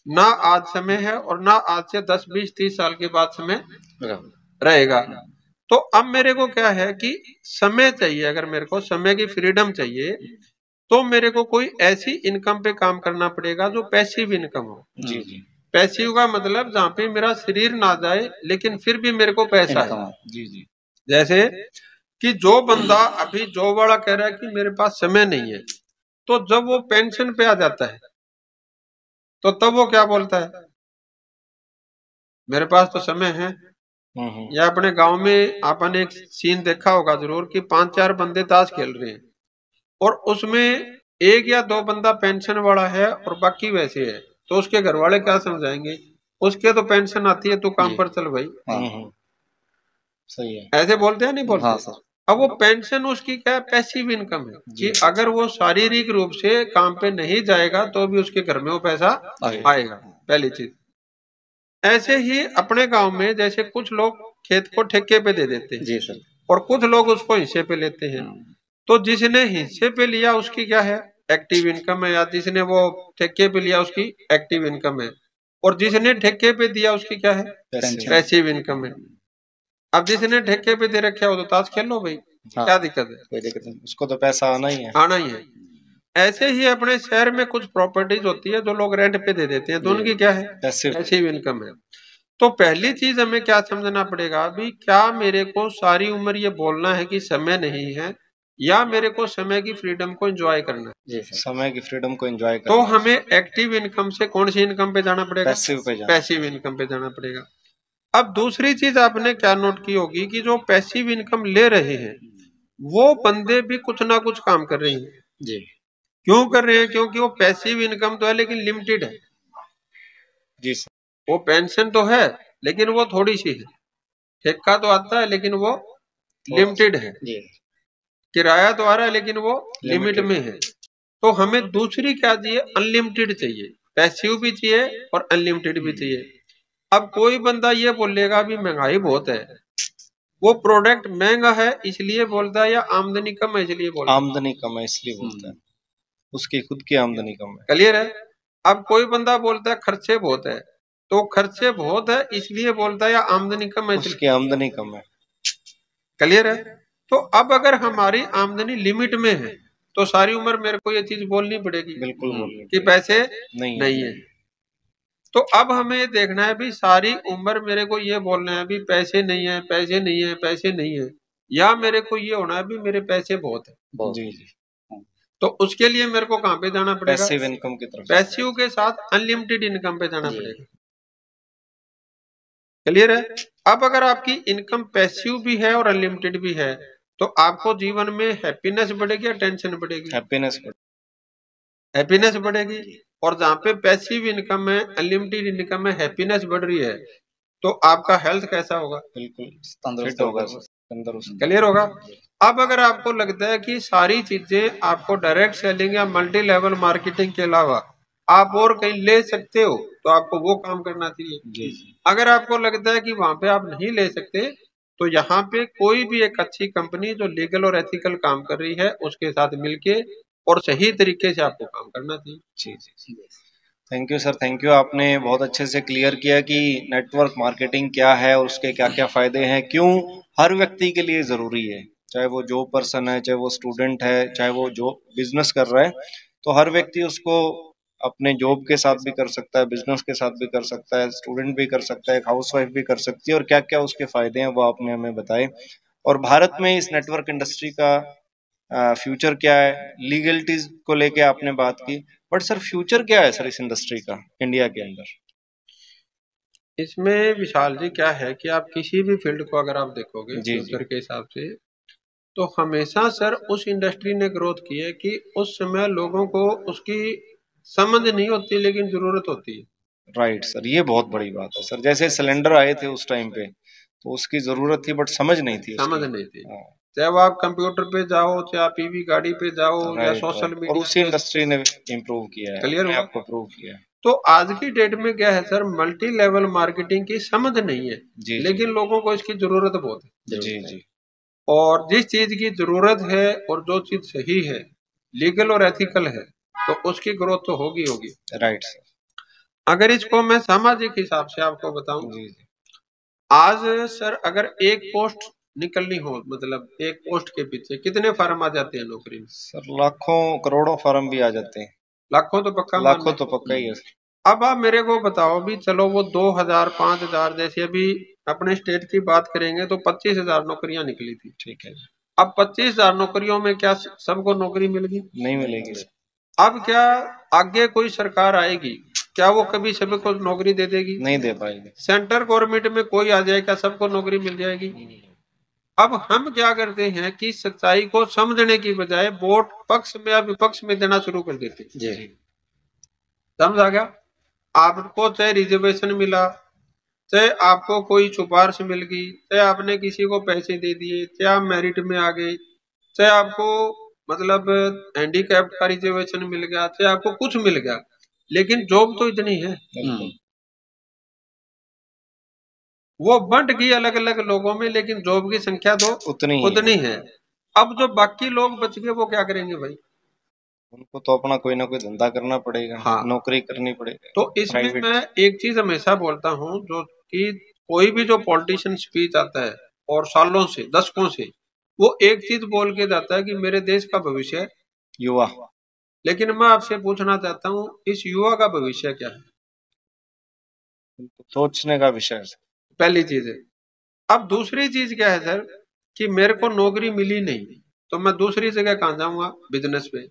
ना आज समय है और ना आज से 10, 20, 30 साल के बाद समय रहेगा। तो अब मेरे को क्या है कि समय चाहिए, अगर मेरे को समय की फ्रीडम चाहिए तो मेरे को कोई ऐसी इनकम पे काम करना पड़ेगा जो पैसिव इनकम हो। जी जी। पैसिव का मतलब जहाँ पे मेरा शरीर ना जाए लेकिन फिर भी मेरे को पैसा है। जी जी। जैसे कि जो बंदा अभी जॉब वाला कह रहा है कि मेरे पास समय नहीं है, तो जब वो पेंशन पे आ जाता है तो तब वो क्या बोलता है, मेरे पास तो समय है। या अपने गांव में आपने एक सीन देखा होगा जरूर कि 5-4 बंदे ताश खेल रहे हैं और उसमें 1 या 2 बंदा पेंशन वाला है और बाकी वैसे है, तो उसके घर वाले क्या समझाएंगे, उसके तो पेंशन आती है, तू काम पर चल भाई। सही है, ऐसे बोलते हैं नहीं बोलते? हाँ सर। अब वो पेंशन उसकी क्या है, पैसिव इनकम है कि अगर वो शारीरिक रूप से काम पे नहीं जाएगा तो भी उसके घर में वो पैसा आएगा, पहली चीज। ऐसे ही अपने गांव में जैसे कुछ लोग खेत को ठेके पे दे देते हैं जी सर, और कुछ लोग उसको हिस्से पे लेते हैं। तो जिसने हिस्से पे लिया उसकी क्या है, एक्टिव इनकम है, या जिसने वो ठेके पे लिया उसकी एक्टिव इनकम है, और जिसने ठेके पे दिया उसकी क्या है, पैसिव इनकम है। अब जिसने ठेके पे दे रखा है वो तो ताश खेल लो भाई, क्या दिक्कत है, कोई दिक्कत नहीं, उसको तो पैसा आना ही है, आना ही है। ऐसे ही अपने शहर में कुछ प्रॉपर्टीज होती है जो लोग रेंट पे दे देते हैं, तो उनकी क्या है, पैसिव इनकम है। तो पहली चीज हमें क्या समझना पड़ेगा अभी, क्या मेरे को सारी उम्र ये बोलना है कि समय नहीं है, या मेरे को समय की फ्रीडम को एंजॉय करना है। समय की फ्रीडम को एंजॉय करना। तो हमें एक्टिव इनकम से कौन सी इनकम पे जाना पड़ेगा, पैसिव इनकम पे जाना पड़ेगा। अब दूसरी चीज आपने क्या नोट की होगी कि जो पैसिव इनकम ले रहे हैं वो बंदे भी कुछ ना कुछ काम कर रहे हैं जी। क्यों कर रहे हैं, क्योंकि वो पैसिव इनकम तो है लेकिन लिमिटेड है जी। वो पेंशन तो है लेकिन वो थोड़ी सी है, ठेका तो आता है लेकिन वो लिमिटेड है, किराया तो आ रहा है लेकिन वो लिमिट में है। तो हमें दूसरी क्या चाहिए, अनलिमिटेड चाहिए, पैसिव भी चाहिए और अनलिमिटेड भी चाहिए। अब कोई बंदा ये बोलेगा अभी महंगाई बहुत है, वो प्रोडक्ट महंगा है इसलिए बोलता है, या आमदनी कम है इसलिए बोलता है, आमदनी कम है इसलिए बोलता है, उसकी खुद की आमदनी कम है, क्लियर है। अब कोई बंदा बोलता है खर्चे बहुत है, तो खर्चे बहुत है इसलिए बोलता है, या आमदनी कम है उसकी आमदनी कम है, क्लियर है। तो अब अगर हमारी आमदनी लिमिट में है तो सारी उम्र मेरे को ये चीज बोलनी पड़ेगी, बिल्कुल कि पैसे नहीं है। तो अब हमें ये देखना है भी सारी उम्र मेरे को ये बोलना है भी पैसे नहीं है, पैसे नहीं है, पैसे नहीं है, या मेरे को ये होना है भी मेरे पैसे बहुत है जी जी। तो उसके लिए मेरे को कहाँ पे जाना पड़ेगा, पैसिव इनकम की तरफ, पैसिव के साथ अनलिमिटेड इनकम पे जाना पड़ेगा, क्लियर है। अब अगर आपकी इनकम पैसिव भी है और अनलिमिटेड भी है तो आपको जीवन में हैप्पीनेस बढ़ेगी या टेंशन बढ़ेगी, हैप्पीनेस बढ़ेगी। और जहाँ पे पैसिव इनकम है, अनलिमिटेड इनकम है, हैप्पीनेस बढ़ रही है, तो आपका हेल्थ कैसा होगा, बिल्कुल तंदुरुस्त होगा, क्लियर होगा। अब अगर आपको लगता है कि सारी चीजें आपको डायरेक्ट सेलिंग या मल्टी लेवल मार्केटिंग के अलावा आप और कहीं ले सकते हो तो आपको वो काम करना चाहिए। अगर आपको लगता है कि वहां पे आप नहीं ले सकते तो यहाँ पे कोई भी एक अच्छी कंपनी जो लीगल और एथिकल काम कर रही है उसके साथ मिलके और सही तरीके से आपको काम करना चाहिए। जी। Thank you sir, thank you. आपने बहुत अच्छे से क्लियर किया कि नेटवर्क मार्केटिंग क्या है और उसके क्या क्या फायदे हैं, क्यों हर व्यक्ति के लिए जरूरी है, चाहे वो जॉब पर्सन है, चाहे वो स्टूडेंट है, चाहे वो जो बिजनेस कर रहा है, तो हर व्यक्ति उसको अपने जॉब के साथ भी कर सकता है, बिजनेस के साथ भी कर सकता है, स्टूडेंट भी कर सकता है, हाउस वाइफ भी कर सकती है, और क्या क्या उसके फायदे हैं वो आपने हमें बताए। और भारत में इस नेटवर्क इंडस्ट्री का फ्यूचर क्या है, लीगलिटीज को लेके आपने बात की, बट सर फ्यूचर क्या है सर इस इंडस्ट्री का इंडिया के अंदर? इसमें विशाल जी क्या है कि आप किसी भी फील्ड को अगर आप देखोगे फ्यूचर के हिसाब से, तो हमेशा सर उस इंडस्ट्री ने ग्रोथ की है कि उस समय लोगों को उसकी समझ नहीं होती लेकिन जरूरत होती है। राइट सर, ये बहुत बड़ी बात है सर। जैसे सिलेंडर आए थे उस टाइम पे तो उसकी जरूरत थी बट समझ नहीं थी, चाहे वो आप कंप्यूटर पे जाओ, चाहे आप ईवी गाड़ी पे जाओ, या सोशल मीडिया, और उसी इंडस्ट्री ने इम्प्रूव किया है, क्लियर आपको प्रूव किया है। तो आज की डेट में क्या है सर, मल्टी लेवल मार्केटिंग की समझ नहीं है लेकिन लोगों को इसकी जरूरत बहुत है। जी। और जिस चीज की जरूरत है और जो चीज सही है, लीगल और एथिकल है, तो उसकी ग्रोथ तो होगी। Right sir. अगर इसको मैं सामाजिक हिसाब से आपको बताऊं, आज सर अगर एक पोस्ट निकलनी हो, मतलब एक पोस्ट के पीछे कितने फार्म आ जाते हैं नौकरी में? सर लाखों करोड़ों फार्म भी आ जाते हैं। लाखों तो पक्का, लाखों तो पक्का ही है। अब आप मेरे को बताओ भी, चलो वो 2000 5000 जैसे अभी अपने स्टेट की बात करेंगे तो 25,000 नौकरियां निकली थी, ठीक है। अब 25,000 नौकरियों में क्या सबको नौकरी मिलेगी? नहीं मिलेगी। अब क्या आगे कोई सरकार आएगी, क्या वो कभी सभी को नौकरी दे देगी? नहीं दे पाएगी। सेंट्रल गवर्नमेंट में कोई आ जाए, क्या सबको नौकरी मिल जाएगी? अब हम क्या करते हैं कि सच्चाई को समझने की बजाय वोट पक्ष में या विपक्ष में देना शुरू कर देते हैं। समझ आ गया? आपको चाहे रिजर्वेशन मिला, चाहे आपको कोई सिफारिश मिल गई, चाहे आपने किसी को पैसे दे दिए, चाहे आप मेरिट में आ गए, चाहे आपको मतलब हैंडीकैप्ड का रिजर्वेशन मिल गया, चाहे आपको कुछ मिल गया, लेकिन जॉब तो इतनी है। वो बंट गई अलग अलग लोगों में, लेकिन जॉब की संख्या तो उतनी है। अब जो बाकी लोग बच गए वो क्या करेंगे भाई? उनको तो अपना कोई ना कोई धंधा करना पड़ेगा। हाँ। नौकरी करनी पड़ेगी। तो इसमें मैं एक चीज हमेशा बोलता हूँ, जो कि कोई भी जो पॉलिटिशियन स्पीच आता है और सालों से दशकों से वो एक चीज बोल के जाता है कि मेरे देश का भविष्य युवा। लेकिन मैं आपसे पूछना चाहता हूँ, इस युवा का भविष्य क्या है? सोचने का विषय है। पहली चीज है। अब दूसरी चीज क्या है सर, कि मेरे को नौकरी मिली नहीं तो मैं दूसरी जगह कहाँ जाऊंगा? बिजनेस पे।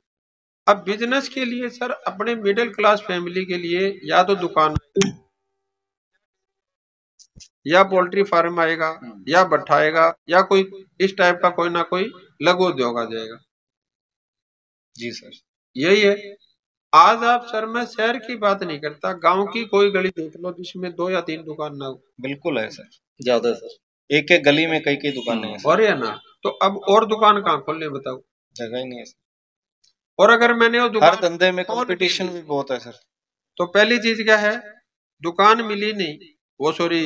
अब बिजनेस के लिए सर अपने मिडिल क्लास फैमिली के लिए या तो दुकान या पोल्ट्री फार्म आएगा या भट्ठा आएगा या कोई इस टाइप का कोई ना कोई लघु उद्योग आ जाएगा। जी सर, यही है। आज आप सर, मैं शहर की बात नहीं करता, गांव की कोई गली देख लो जिसमें 2 या 3 दुकान ना हो। बिल्कुल है सर, ज्यादा सर, एक एक गली में कई कई दुकानें हैं। और है ना, तो अब और दुकान कहाँ खोलने बताओ? जगह ही नहीं है सर। और अगर मैंने वो दुकान, हर धंधे में कंपटीशन भी बहुत है सर। तो पहली चीज क्या है, दुकान मिली नहीं, वो सॉरी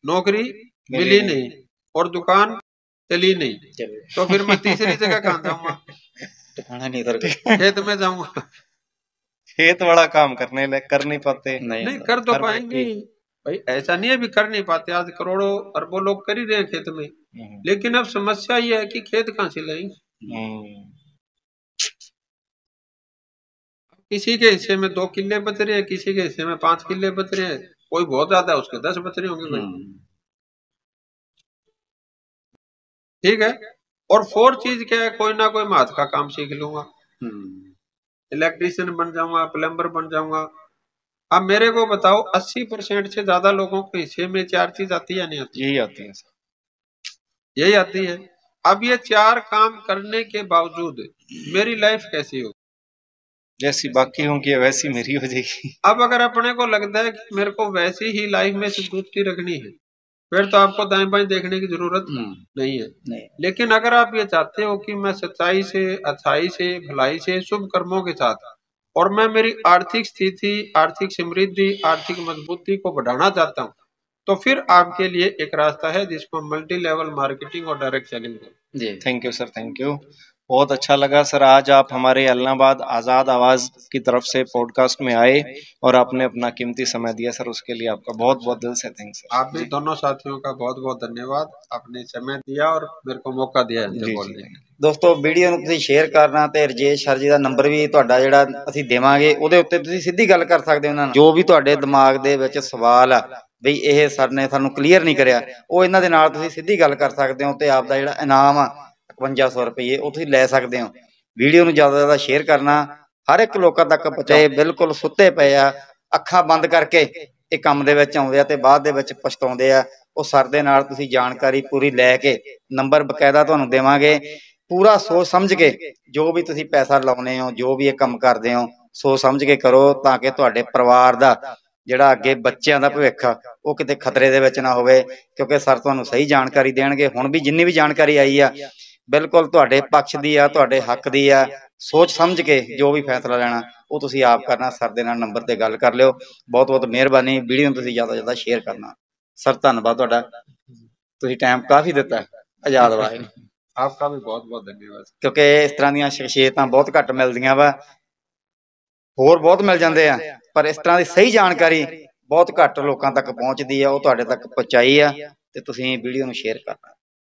नौकरी मिली नहीं और दुकान चली नहीं, तो फिर मैं तीसरी जगह कहाँ जाऊंगा? ठिकाना नहीं सर, खेत में जाऊंगा। खेत बड़ा काम कर नहीं पाते। नहीं कर तो पाएंगे भाई, ऐसा नहीं है भी कर नहीं पाते, आज करोड़ों अरबों लोग कर ही रहे हैं खेत में, लेकिन अब समस्या ये है कि खेत कहाँ से लाएंगे? किसी के हिस्से में 2 किले बच रहे हैं, किसी के हिस्से में 5 किले बच रहे हैं, कोई बहुत ज्यादा है उसके 10 बच रहे होंगे भाई। ठीक है। और 4 चीज क्या है, कोई ना कोई हाथ का काम सीख लूंगा, इलेक्ट्रिशियन बन जाऊंगा, प्लम्बर बन जाऊंगा। अब मेरे को बताओ 80% से ज्यादा लोगों के हिस्से में 4 चीज आती है या नहीं आती? यही आती है सर, यही आती है। अब ये 4 काम करने के बावजूद मेरी लाइफ कैसी हो? जैसी बाकी होंगी वैसी मेरी हो जाएगी। अब अगर अपने को लगता है कि मेरे को वैसी ही लाइफ में संतुष्टि रखनी है, फिर तो आपको दाएं बाएं देखने की जरूरत नहीं है। लेकिन अगर आप ये चाहते हो कि मैं सच्चाई से, अच्छाई से, भलाई से, शुभ कर्मों के साथ, और मैं मेरी आर्थिक स्थिति, आर्थिक समृद्धि, आर्थिक मजबूती को बढ़ाना चाहता हूँ, तो फिर आपके लिए एक रास्ता है जिसको मल्टी लेवल मार्केटिंग और डायरेक्ट सेलिंग है। जी, thank you sir, thank you. बहुत अच्छा लगा सर, आज आप हमारे अलनाबाद आज़ाद आवाज़ की तरफ से पॉडकास्ट में आए और आपने अपना कीमती समय दिया सर, उसके लिए आपका बहुत बहुत दिल से थैंक्स सर। आप भी दोनों साथियों का बहुत बहुत धन्यवाद, आपने समय दिया और मेरे को मौका दिया बोलने का। ਦੋਸਤੋ ਵੀਡੀਓ ਨੂੰ ਤੁਸੀਂ ਸ਼ੇਅਰ ਕਰਨਾ ਤੇ ਰਜੇਸ਼ ਸਰ ਜੀ ਦਾ ਨੰਬਰ ਵੀ ਤੁਹਾਡਾ ਜਿਹੜਾ ਅਸੀਂ ਦੇਵਾਂਗੇ, ਉਹਦੇ ਉੱਤੇ ਤੁਸੀਂ ਸਿੱਧੀ ਗੱਲ ਕਰ ਸਕਦੇ ਹੋ ਉਹਨਾਂ ਨਾਲ, ਜੋ ਵੀ ਤੁਹਾਡੇ ਦਿਮਾਗ ਦੇ ਵਿੱਚ ਸਵਾਲ ਆ ਬਈ ਇਹ ਸਰ ਨੇ ਸਾਨੂੰ ਕਲੀਅਰ ਨਹੀਂ ਕਰਿਆ, ਉਹ ਇਹਨਾਂ ਦੇ ਨਾਲ ਤੁਸੀਂ ਸਿੱਧੀ ਗੱਲ ਕਰ ਸਕਦੇ ਹੋ ਤੇ ਆਪ ਦਾ ਜਿਹੜਾ ਇਨਾਮ ਆ 5100 ਰੁਪਏ ਉਹ ਤੁਸੀਂ ਲੈ ਸਕਦੇ ਹੋ। ਵੀਡੀਓ ਨੂੰ ਜ਼ਿਆਦਾ ਜ਼ਿਆਦਾ ਸ਼ੇਅਰ ਕਰਨਾ, ਹਰ ਇੱਕ ਲੋਕਾਂ ਤੱਕ ਪਹੁੰਚਾਏ। ਬਿਲਕੁਲ ਸੁੱਤੇ ਪਏ ਆ, ਅੱਖਾਂ ਬੰਦ ਕਰਕੇ ਇਹ ਕੰਮ ਦੇ ਵਿੱਚ ਆਉਂਦੇ ਆ ਤੇ ਬਾਅਦ ਦੇ ਵਿੱਚ ਪਛਤਾਉਂਦੇ ਆ। ਉਹ ਸਰ ਦੇ ਨਾਲ ਤੁਸੀਂ ਜਾਣਕਾਰੀ ਪੂਰੀ ਲੈ ਕੇ, ਨੰਬਰ ਬਕਾਇਦਾ ਤੁਹਾਨੂੰ ਦੇਵਾਂਗੇ, ਪੂਰਾ ਸੋਚ ਸਮਝ ਕੇ ਜੋ ਵੀ ਤੁਸੀਂ ਪੈਸਾ ਲਾਉਨੇ ਹੋ, ਜੋ ਵੀ ਇਹ ਕੰਮ ਕਰਦੇ ਹੋ, ਸੋਚ ਸਮਝ ਕੇ ਕਰੋ ਤਾਂ ਕਿ ਤੁਹਾਡੇ ਪਰਿਵਾਰ ਦਾ ਜਿਹੜਾ ਅੱਗੇ ਬੱਚਿਆਂ ਦਾ ਭਵਿੱਖ ਉਹ ਕਿਤੇ ਖਤਰੇ ਦੇ ਵਿੱਚ ਨਾ ਹੋਵੇ, ਕਿਉਂਕਿ ਸਰ ਤੁਹਾਨੂੰ ਸਹੀ ਜਾਣਕਾਰੀ ਦੇਣਗੇ। ਹੁਣ ਵੀ ਜਿੰਨੀ ਵੀ ਜਾਣਕਾਰੀ ਆਈ ਆ ਬਿਲਕੁਲ ਤੁਹਾਡੇ ਪੱਖ ਦੀ ਆ, ਤੁਹਾਡੇ ਹੱਕ ਦੀ ਆ। ਸੋਚ ਸਮਝ ਕੇ ਜੋ ਵੀ ਫੈਸਲਾ ਲੈਣਾ ਉਹ ਤੁਸੀਂ ਆਪ ਕਰਨਾ। ਸਰ ਦੇ ਨਾਲ ਨੰਬਰ ਤੇ ਗੱਲ ਕਰ ਲਿਓ। ਬਹੁਤ ਬਹੁਤ ਮਿਹਰਬਾਨੀ। ਵੀਡੀਓ ਨੂੰ ਤੁਸੀਂ ਜ਼ਿਆਦਾ ਜ਼ਿਆਦਾ ਸ਼ੇਅਰ ਕਰਨਾ। ਸਰ ਧੰਨਵਾਦ ਤੁਹਾਡਾ, ਤੁਸੀਂ ਟਾਈਮ ਕਾਫੀ ਦਿੱਤਾ ਆਜ਼ਾਦ ਆਵਾਜ਼ ਨੂੰ। आपका भी बहुत बहुत धन्यवाद, ਕਿਉਂਕਿ ਇਸ ਤਰ੍ਹਾਂ ਦੀਆਂ ਸ਼ਖਸੀਅਤਾਂ ਬਹੁਤ ਘੱਟ ਮਿਲਦੀਆਂ ਵਾ, ਹੋਰ ਬਹੁਤ ਮਿਲ ਜਾਂਦੇ ਆ ਪਰ ਇਸ ਤਰ੍ਹਾਂ ਦੀ ਸਹੀ ਜਾਣਕਾਰੀ ਬਹੁਤ ਘੱਟ ਲੋਕਾਂ ਤੱਕ ਪਹੁੰਚਦੀ ਆ, ਉਹ ਤੁਹਾਡੇ ਤੱਕ ਪਹੁੰਚਾਈ ਆ ਤੇ ਤੁਸੀਂ ਵੀਡੀਓ ਨੂੰ ਸ਼ੇਅਰ ਕਰਨਾ।